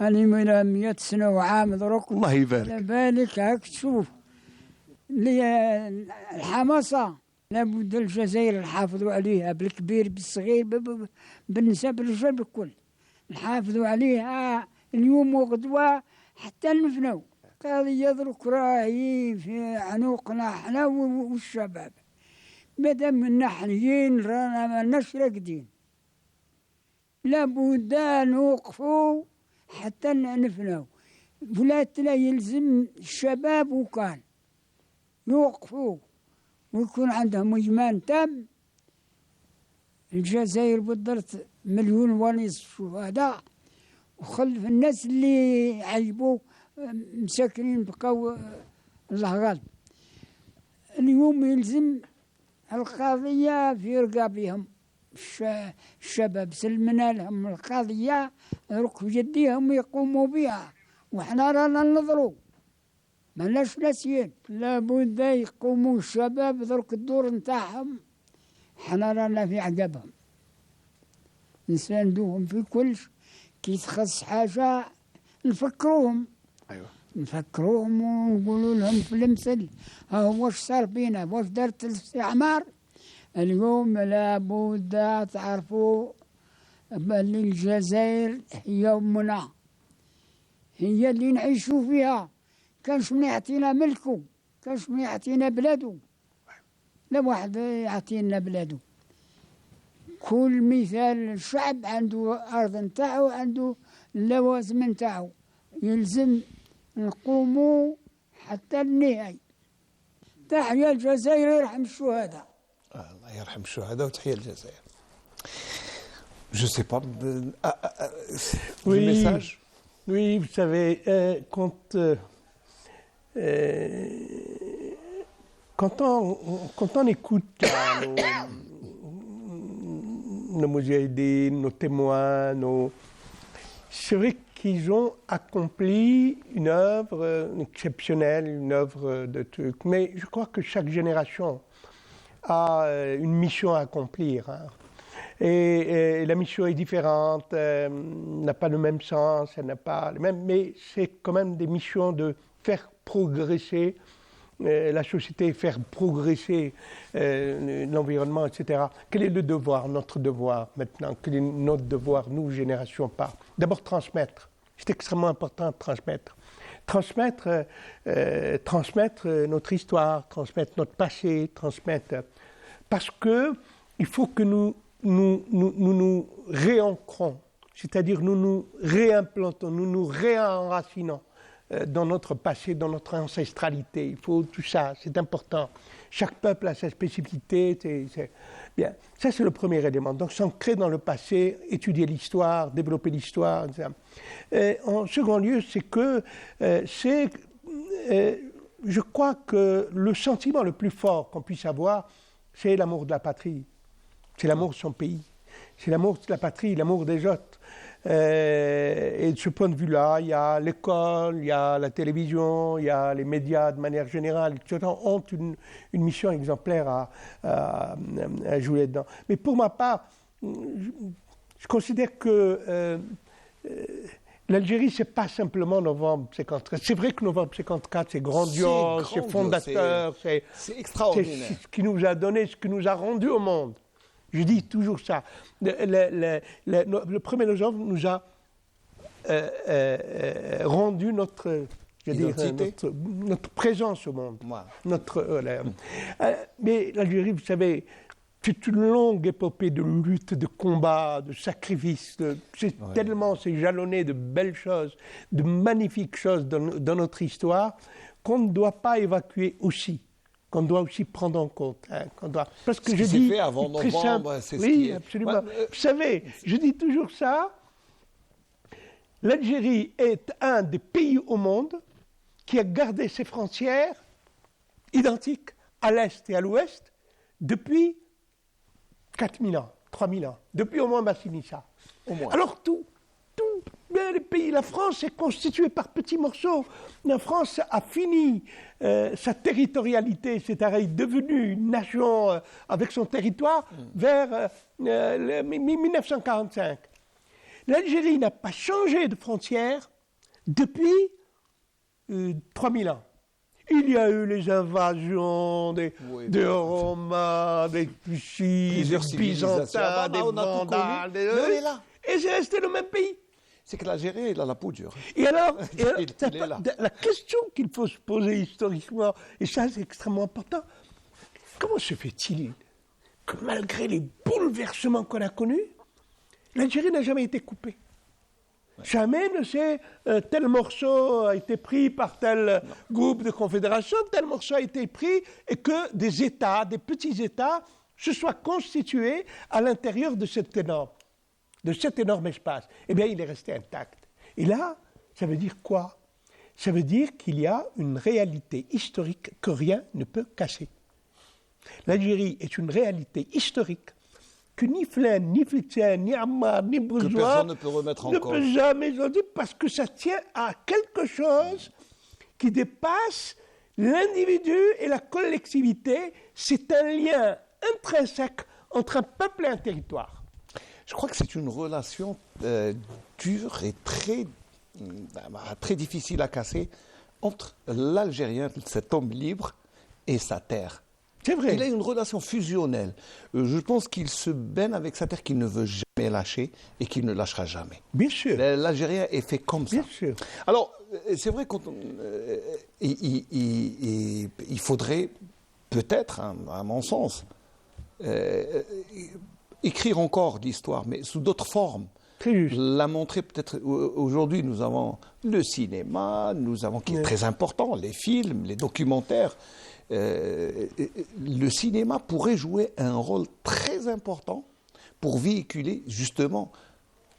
أنا من 100 سنة وعام درك. الله يبارك. على بالك هاك تشوف اللي الحماسة لابد الجزائر نحافظوا عليها بالكبير بالصغير بالنساء بالرجال بالكل. نحافظوا عليها اليوم وغدوة حتى نفنوا. قضية درك راهي في عنقنا احنا والشباب. مادام منا حنيين رانا مالناش راقدين. لابد نوقفوا حتى نفنوا. ولاتنا يلزم الشباب وكان يوقفوا ويكون عندهم إيمان تام. الجزائر بالضبط 1.5 مليون شهداء وخلف الناس اللي عيبوا مساكنين بقوا الله غالب. اليوم يلزم القضية في رقابهم. الشباب سلمنا لهم القضية ركب يديهم يقوموا بها وحنا رانا ننظروا مالناش ناسيين. لابد يقوموا الشباب درك الدور نتاعهم حنا رانا في عقبهم نساندوهم في كلش. كي تخص حاجة نفكروهم. أيوة. نفكروهم ونقولوا لهم في المثل ها واش صار بينا واش دارت الاستعمار. اليوم لابد تعرفوا بأن الجزائر هي أمنا هي اللي نعيشوا فيها. كانش من يعطينا ملكه كانش من يعطينا بلادو. لا واحد يعطينا بلادو. كل مثال الشعب عنده أرض نتاعو عنده اللوازم نتاعو. يلزم نقوموا حتى النهاية. تحيا الجزائر يرحم الشهداء. الله يرحم الشهداء وتحية الجزائر. Je sais pas. Oui, le message. Oui, vous savez, quand on écoute nos moudjahidines, nos témoins, c'est vrai qu'ils ont accompli une œuvre exceptionnelle, une œuvre de trucs. Mais je crois que chaque génération a une mission à accomplir. Hein. Et la mission est différente, n'a pas le même sens, elle n'a pas le même, mais c'est quand même des missions de faire progresser la société, faire progresser l'environnement, etc. Quel est le devoir, notre devoir maintenant? Quel est notre devoir, nous, génération par? D'abord transmettre. C'est extrêmement important de transmettre. Transmettre notre histoire, transmettre notre passé, transmettre... Parce que il faut que nous réancrons, c'est-à-dire nous réimplantons, nous réenracinons dans notre passé, dans notre ancestralité. Il faut tout ça, c'est important. Chaque peuple a sa spécificité. Bien. Ça, c'est le premier élément. Donc, s'ancrer dans le passé, étudier l'histoire, développer l'histoire. En second lieu, c'est que je crois que le sentiment le plus fort qu'on puisse avoir, c'est l'amour de la patrie. C'est l'amour de son pays. C'est l'amour de la patrie, l'amour des autres. Et de ce point de vue-là, il y a l'école, il y a la télévision, il y a les médias de manière générale, qui ont une mission exemplaire à jouer dedans. Mais pour ma part, je considère que l'Algérie, ce n'est pas simplement novembre 54. C'est vrai que novembre 54, c'est grandiose, c'est fondateur, c'est extraordinaire. C'est ce qui nous a donné, ce qui nous a rendu au monde. Je dis toujours ça. Le 1er novembre nous a rendu notre présence au monde. Mais l'Algérie, vous savez, c'est une longue épopée de lutte, de combat, de sacrifice. Tellement c'est jalonné de belles choses, de magnifiques choses dans notre histoire qu'on ne doit pas évacuer aussi qu'on doit aussi prendre en compte. Parce que ce je qui s'est dis fait avant très novembre, simple. c'est ce Oui, qui est... absolument. Ouais, Vous savez, je dis toujours ça, l'Algérie est un des pays au monde qui a gardé ses frontières identiques à l'Est et à l'Ouest depuis 4000 ans, 3000 ans, depuis au moins Massinissa. Alors tous les pays, la France est constituée par petits morceaux. La France a fini sa territorialité, c'est-à-dire est devenue une nation avec son territoire vers 1945. L'Algérie n'a pas changé de frontière depuis 3000 ans. Il y a eu les invasions des Romains, des Tuchis, des Byzantins, des Vandales, et c'est resté le même pays. C'est que l'Algérie, il a la peau dure. Et alors, il est là. La question qu'il faut se poser historiquement, et ça c'est extrêmement important, comment se fait-il que malgré les bouleversements qu'on a connus, l'Algérie n'a jamais été coupée? Jamais ne sait tel morceau a été pris par tel groupe de confédération, tel morceau a été pris, et que des États, des petits États, se soient constitués à l'intérieur de cet énorme espace. Eh bien, il est resté intact. Et là, ça veut dire quoi? Ça veut dire qu'il y a une réalité historique que rien ne peut casser. L'Algérie est une réalité historique que ni Flin, ni Flitzen, ni Ammar, ni Bourgeois que personne ne peut remettre en cause. Ne peut jamais en dire parce que ça tient à quelque chose qui dépasse l'individu et la collectivité. C'est un lien intrinsèque entre un peuple et un territoire. Je crois que c'est une relation dure et très difficile à casser entre l'Algérien, cet homme libre, et sa terre. C'est vrai. Il a une relation fusionnelle. Je pense qu'il se baigne avec sa terre qu'il ne veut jamais lâcher et qu'il ne lâchera jamais. Bien sûr. L'Algérien est fait comme ça. Bien sûr. Alors, c'est vrai qu'il faudrait peut-être, à mon sens, écrire encore l'histoire, mais sous d'autres formes. La montrer peut-être. Aujourd'hui, nous avons le cinéma, qui est très important, les films, les documentaires. Le cinéma pourrait jouer un rôle très important pour véhiculer justement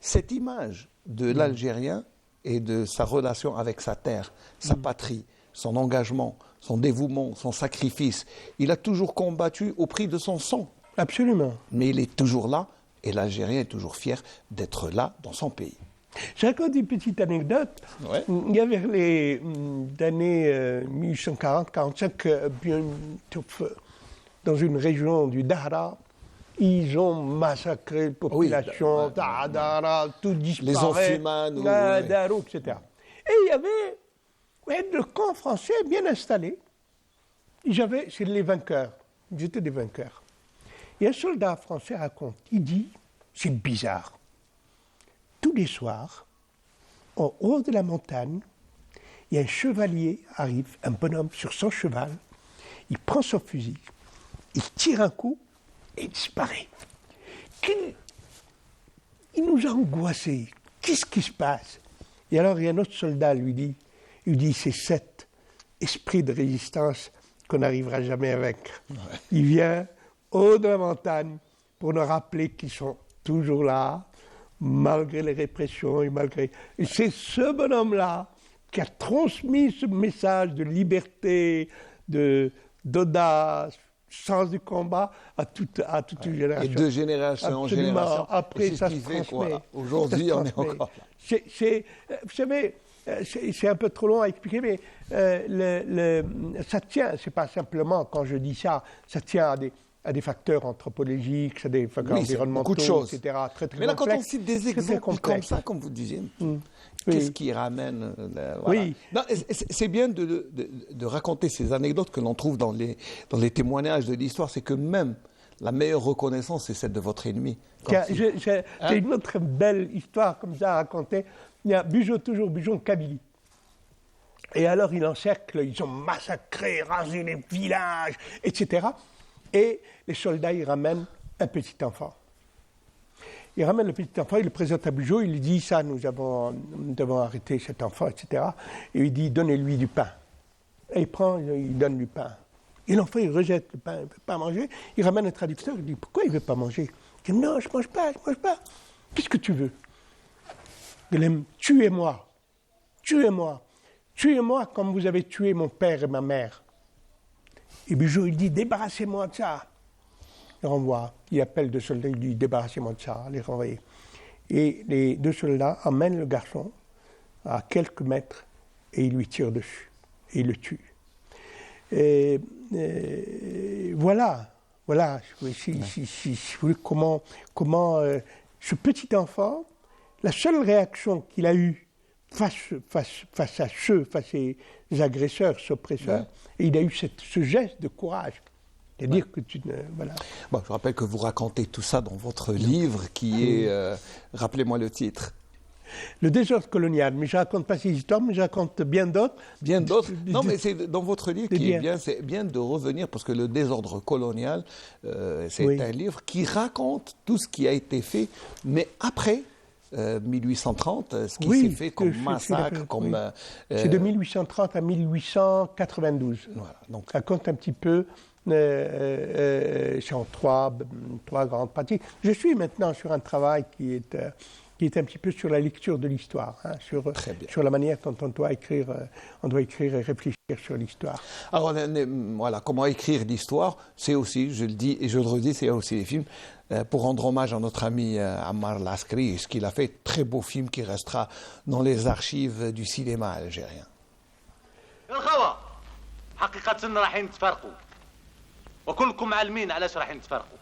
cette image de l'Algérien et de sa relation avec sa terre, sa patrie, son engagement, son dévouement, son sacrifice. Il a toujours combattu au prix de son sang. Absolument. Mais il est toujours là et l'Algérien est toujours fier d'être là dans son pays. Je raconte une petite anecdote. Ouais. Il y avait les années 1840-45, dans une région du Dahra, ils ont massacré la population, Dahra, tout disparaît. Les Anfimanes, Darou, etc. Et il y avait le camp français bien installé. C'est les vainqueurs. Ils étaient des vainqueurs. Et un soldat français raconte, il dit, c'est bizarre. Tous les soirs, en haut de la montagne, il y a un chevalier arrive, un bonhomme sur son cheval, il prend son fusil, il tire un coup et il disparaît. Il nous a angoissés. Qu'est-ce qui se passe? Et alors il y a un autre soldat lui dit, c'est cet esprit de résistance qu'on n'arrivera jamais à vaincre. Ouais. Il vient haut de la montagne pour nous rappeler qu'ils sont toujours là, malgré les répressions et Et c'est ce bonhomme-là qui a transmis ce message de liberté, d'audace, sens du combat à toute une génération. Et de génération en génération. Après, ça se transmet. Aujourd'hui, on est encore là. Vous savez, c'est un peu trop long à expliquer, mais ça tient, c'est pas simplement, quand je dis ça, ça tient à des facteurs anthropologiques, à des facteurs environnementaux, beaucoup de choses. etc. Très, très mais là, complexe, quand on cite des exemples comme ça, comme vous disiez, qu'est-ce qui ramène Oui. Non, c'est bien de raconter ces anecdotes que l'on trouve dans les témoignages de l'histoire. C'est que même la meilleure reconnaissance, c'est celle de votre ennemi. J'ai une autre belle histoire comme ça à raconter. Il y a Bujon Kabylie. Et alors, ils encerclent, ils ont massacré, rasé les villages, etc. Et les soldats, ils ramènent un petit enfant. Ils ramènent le petit enfant, ils le présentent à Bugeaud, il lui dit, ça, nous devons arrêter cet enfant, etc. Et il dit, donnez-lui du pain. Et il donne du pain. Et l'enfant, il rejette le pain, il ne veut pas manger. Il ramène un traducteur, il dit, pourquoi il ne veut pas manger? Il dit, non, je ne mange pas, je ne mange pas. Qu'est-ce que tu veux? Il aime, tuez-moi, tuez-moi, tuez-moi comme vous avez tué mon père et ma mère. Et Bijou, il dit, débarrassez-moi de ça. Il renvoie, il appelle 2 soldats, il dit, débarrassez-moi de ça, les renvoyer. Et les 2 soldats emmènent le garçon à quelques mètres et ils lui tirent dessus. Et ils le tuent. Et voilà, comment ce petit enfant, la seule réaction qu'il a eue face à ces agresseurs, ces oppresseurs, et il a eu ce geste de courage. C'est-à-dire que voilà. Bon, je rappelle que vous racontez tout ça dans votre livre qui est, rappelez-moi le titre. Le désordre colonial, mais je ne raconte pas ces histoires, mais je raconte bien d'autres. Bien d'autres. Non, mais c'est dans votre livre qui est bien, c'est bien de revenir, parce que le désordre colonial, c'est un livre qui raconte tout ce qui a été fait, mais après 1830, ce qui s'est fait comme massacre, comme... C'est de 1830 à 1892. Voilà, donc ça compte un petit peu. C'est en trois grandes parties. Je suis maintenant sur un travail qui est un petit peu sur la lecture de l'histoire, sur la manière dont on doit écrire et réfléchir sur l'histoire. Alors voilà, comment écrire l'histoire, c'est aussi, je le dis et je le redis, c'est aussi les films. Pour rendre hommage à notre ami Ammar Laskri, ce qu'il a fait, très beau film qui restera dans les archives du cinéma algérien. وكلكم عالمين علاش راح نتفرقوا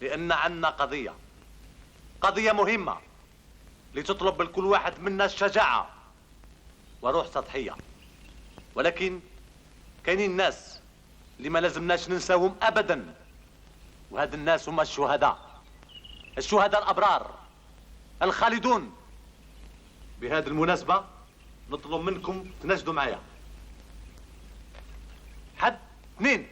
لأن عندنا قضية مهمة لتطلب من كل واحد منا الشجاعة وروح سطحية ولكن كاينين ناس اللي ما لازمناش ننساهم أبدا وهاد الناس هم الشهداء الأبرار الخالدون بهذه المناسبة نطلب منكم تناشدوا معايا 1 2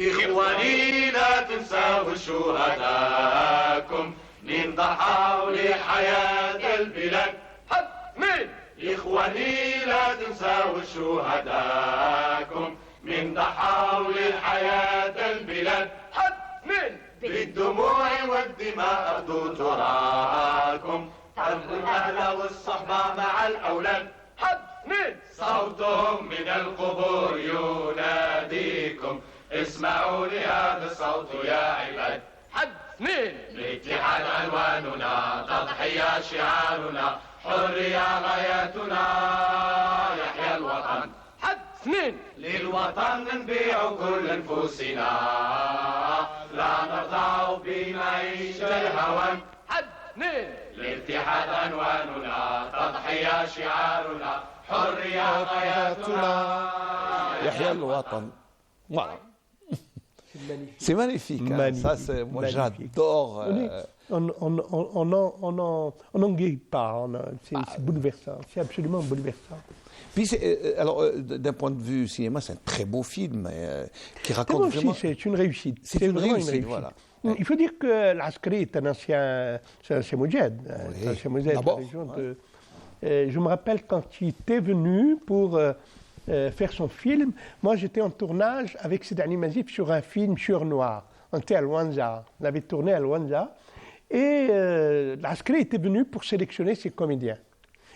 إخواني لا تنسوا شهداءكم من ضحوا لحياة البلاد 1 2 إخواني لا تنسوا شهداءكم من ضحوا لحياة البلاد 1 2 بالدموع والدماء أرضوا تراكم حب الأهل والصحبة مع الأولاد 1 2 صوتهم من القبور يناديكم اسمعوا لهذا الصوت يا عباد 1 2 الاتحاد عنواننا تضحية شعارنا حرية غايتنا يحيى الوطن 1 2 للوطن نبيع كل انفسنا لا نرضى بمعيشة الهوان 1 2 الاتحاد عنواننا تضحية شعارنا حرية غايتنا يحيى الوطن. Voilà. C'est magnifique. Hein. Ça, moi, j'adore. On n'en guérit pas. C'est bouleversant. C'est absolument bouleversant. Puis, alors, d'un point de vue cinéma, c'est un très beau film qui raconte vraiment... C'est une réussite. C'est vraiment une réussite. Voilà. Il faut dire que l'Askari est un ancien moudjahid. Je me rappelle quand il était venu pour... faire son film. Moi, j'étais en tournage avec Sidani Mazif sur un film sur noir. On était à Luanza. On avait tourné à Luanza. Et l'Askari était venu pour sélectionner ses comédiens.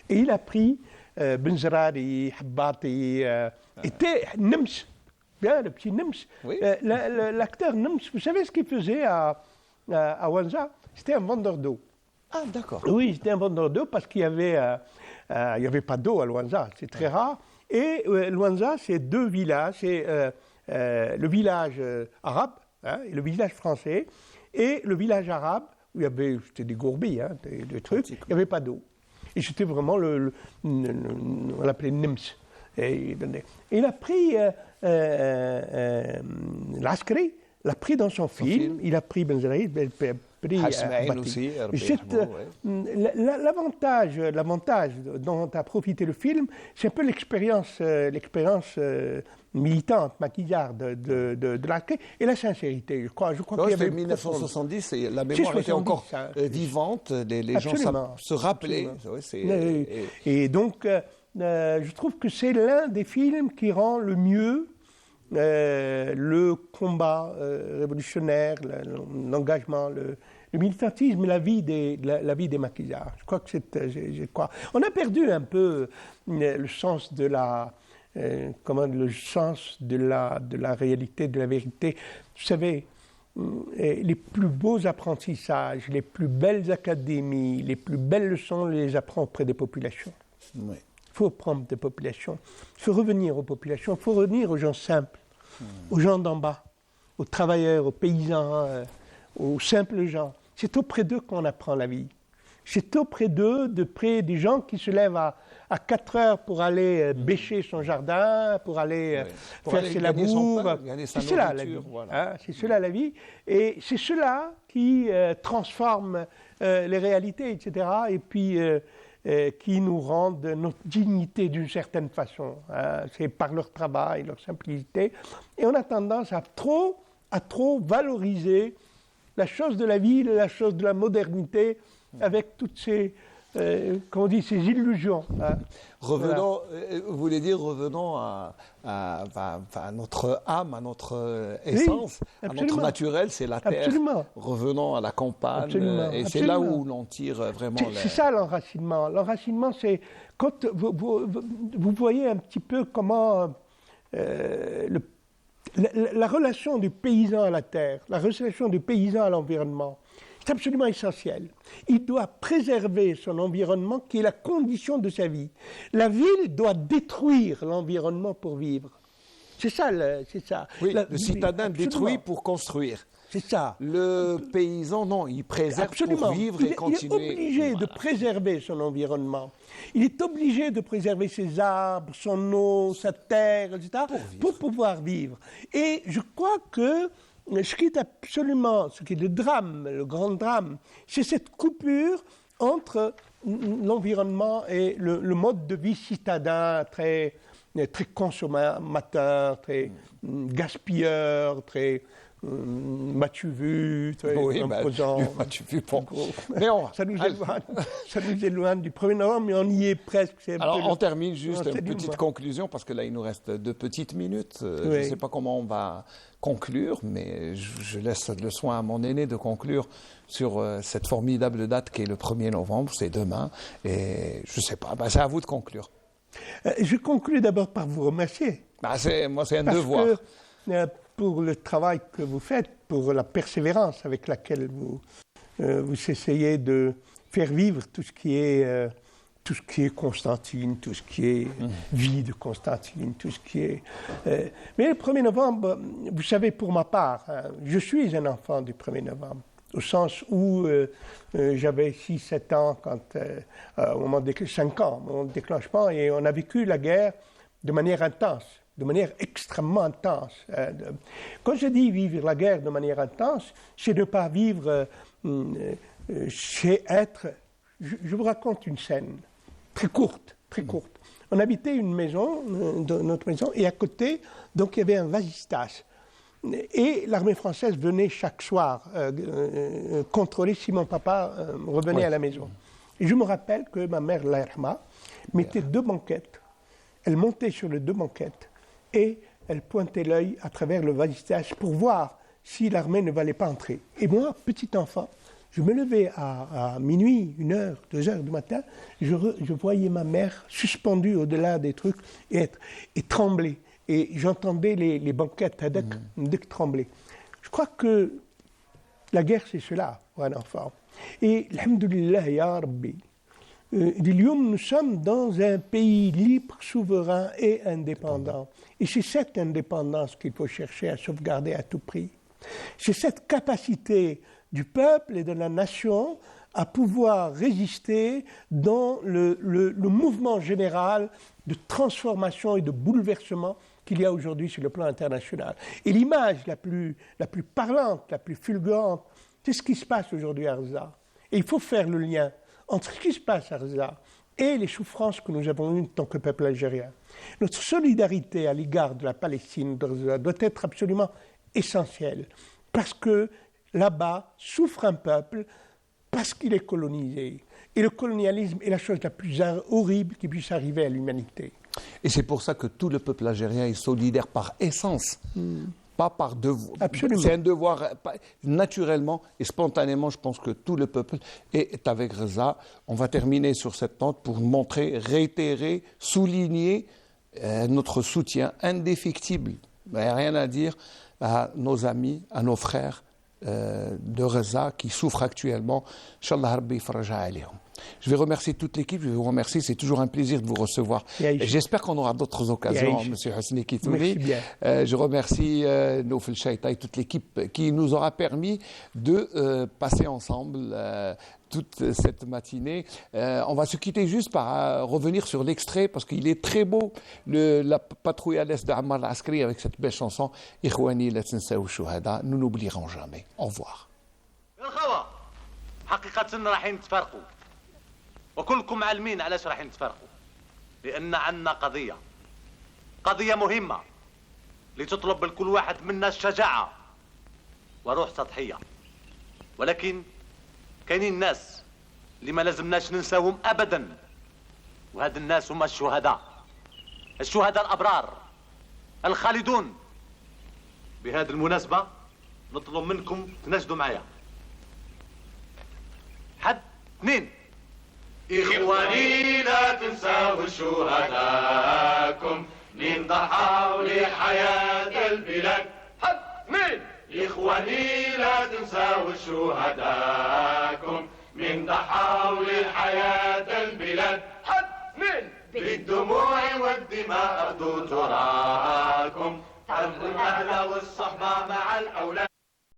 Et il a pris Benzrari, Habbati, était Nems. Bien, le petit Nems. Oui. L'acteur Nems, vous savez ce qu'il faisait à Luanza? C'était un vendeur d'eau. Ah, d'accord. Oui, c'était un vendeur d'eau parce qu'il n'y avait pas d'eau à Luanza. C'est très rare. Et Luanza, c'est 2 villages, c'est le village arabe et le village français, et le village arabe, où il y avait, c'était des gourbilles, des trucs, il n'y avait pas d'eau. Et c'était vraiment, on l'appelait Nems. Et il a pris l'Askari, l'a pris dans son film, il a pris Benzraïd, aussi, l'avantage dont a profité le film, c'est un peu l'expérience militante, maquillarde de l'Askari et la sincérité. Je crois qu'il y avait 1970, la mémoire était encore vivante, les gens se rappelaient. Et donc, je trouve que c'est l'un des films qui rend le mieux le combat révolutionnaire, l'engagement, le militantisme et la vie des maquisards. Je crois que on a perdu un peu le sens de la réalité, de la vérité. Vous savez, les plus beaux apprentissages, les plus belles académies, les plus belles leçons, on les apprend auprès des populations. Oui. Il faut prendre des populations, il faut revenir aux populations, il faut revenir aux gens simples, aux gens d'en bas, aux travailleurs, aux paysans, aux simples gens. C'est auprès d'eux qu'on apprend la vie. C'est auprès d'eux, près des gens qui se lèvent à 4 heures pour aller bêcher son jardin, pour aller faire ses labours. C'est cela la vie. Voilà. C'est cela la vie. Et c'est cela qui transforme les réalités, etc. Et puis qui nous rendent notre dignité d'une certaine façon. C'est par leur travail, leur simplicité. Et on a tendance à trop valoriser la chose de la ville, la chose de la modernité, avec toutes ces, ces illusions. Revenons, vous voulez dire, revenons à notre âme, à notre essence, à notre naturel, c'est la terre. Absolument. Revenons à la campagne, et c'est là où l'on tire vraiment... C'est ça l'enracinement. L'enracinement, c'est quand vous voyez un petit peu comment la relation du paysan à la terre, la relation du paysan à l'environnement, c'est absolument essentiel. Il doit préserver son environnement qui est la condition de sa vie. La ville doit détruire l'environnement pour vivre. C'est ça. Oui, le citadin détruit pour construire. C'est ça. Le paysan, non, il préserve pour vivre et continuer. Il est obligé de préserver son environnement. Il est obligé de préserver ses arbres, son eau, sa terre, etc., pour pouvoir vivre. Et je crois que ce qui est le drame, le grand drame, c'est cette coupure entre l'environnement et le mode de vie citadin très consommateur, très gaspilleur, très m'as-tu vu, très imposant. M'as-tu vu, bon. Mais ça nous éloigne du 1er novembre, mais on y est presque. Alors on termine juste une petite conclusion, parce que là il nous reste 2 petites minutes. Je ne sais pas comment on va conclure, mais je laisse le soin à mon aîné de conclure sur cette formidable date qui est le 1er novembre, c'est demain, et je ne sais pas, c'est à vous de conclure. Je conclue d'abord par vous remercier. Moi c'est un devoir. Pour le travail que vous faites, pour la persévérance avec laquelle vous essayez de faire vivre tout ce qui est Constantine, tout ce qui est vie de Constantine, tout ce qui est... Mais le 1er novembre, vous savez, pour ma part, je suis un enfant du 1er novembre, au sens où j'avais 6-7 ans, au moment de 5 ans, au moment du déclenchement, et on a vécu la guerre de manière intense. De manière extrêmement intense. Quand je dis vivre la guerre de manière intense, c'est ne pas vivre, c'est être... Je vous raconte une scène très courte. On habitait une maison, notre maison, et à côté, donc il y avait un vasistas. Et l'armée française venait chaque soir contrôler si mon papa revenait à la maison. Et je me rappelle que ma mère, l'Airma, mettait 2 banquettes. Elle montait sur les 2 banquettes. Et elle pointait l'œil à travers le vasistas pour voir si l'armée ne valait pas entrer. Et moi, petit enfant, je me levais à minuit, 1h, 2h du matin, je voyais ma mère suspendue au-delà des trucs et trembler. Et j'entendais les banquettes trembler. Je crois que la guerre, c'est cela pour un enfant. Et, alhamdoulilah, ya Rabbi, nous sommes dans un pays libre, souverain et indépendant. Et c'est cette indépendance qu'il faut chercher à sauvegarder à tout prix. C'est cette capacité du peuple et de la nation à pouvoir résister dans le mouvement général de transformation et de bouleversement qu'il y a aujourd'hui sur le plan international. Et l'image la plus parlante, la plus fulgurante, c'est ce qui se passe aujourd'hui à Gaza. Et il faut faire le lien entre ce qui se passe à Gaza et les souffrances que nous avons eues en tant que peuple algérien. Notre solidarité à l'égard de la Palestine doit être absolument essentielle, parce que là-bas souffre un peuple parce qu'il est colonisé. Et le colonialisme est la chose la plus horrible qui puisse arriver à l'humanité. Et c'est pour ça que tout le peuple algérien est solidaire par essence, pas par devoir. Absolument. C'est un devoir naturellement et spontanément. Je pense que tout le peuple est avec Reza. On va terminer sur cette note pour montrer, réitérer, souligner notre soutien indéfectible. Il n'y a rien à dire à nos amis, à nos frères de Reza qui souffrent actuellement. Inch'Allah Rabbi faraja alayhum. Je vais remercier toute l'équipe, je vais vous remercier, c'est toujours un plaisir de vous recevoir. J'espère qu'on aura d'autres occasions, M. Hosni Kitouli. Je remercie Noufel Chaïtaï, toute l'équipe qui nous aura permis de passer ensemble toute cette matinée. On va se quitter juste par revenir sur l'extrait parce qu'il est très beau, la patrouille à l'est de Ammar al-Askari avec cette belle chanson « Ikhwani la tansaw shuhada », nous n'oublierons jamais. Au revoir. وكلكم عالمين علاش راح نتفرقوا لأن عندنا قضية مهمة لتطلب من كل واحد منا الشجاعة وروح سطحية ولكن كاينين ناس اللي ما لازمناش ننساهم أبدا وهاد الناس هم الشهداء الأبرار الخالدون بهذه المناسبة نطلب منكم تناشدوا معايا حد اثنين إخواني لا تنسوا شهداءكم من ضحوا لحياة البلاد حد مين إخواني لا تنسوا شهداءكم من ضحوا لحياة البلاد حد مين بالدموع والدماء أرض تراكم حب الأهل والصحبة مع الأولاد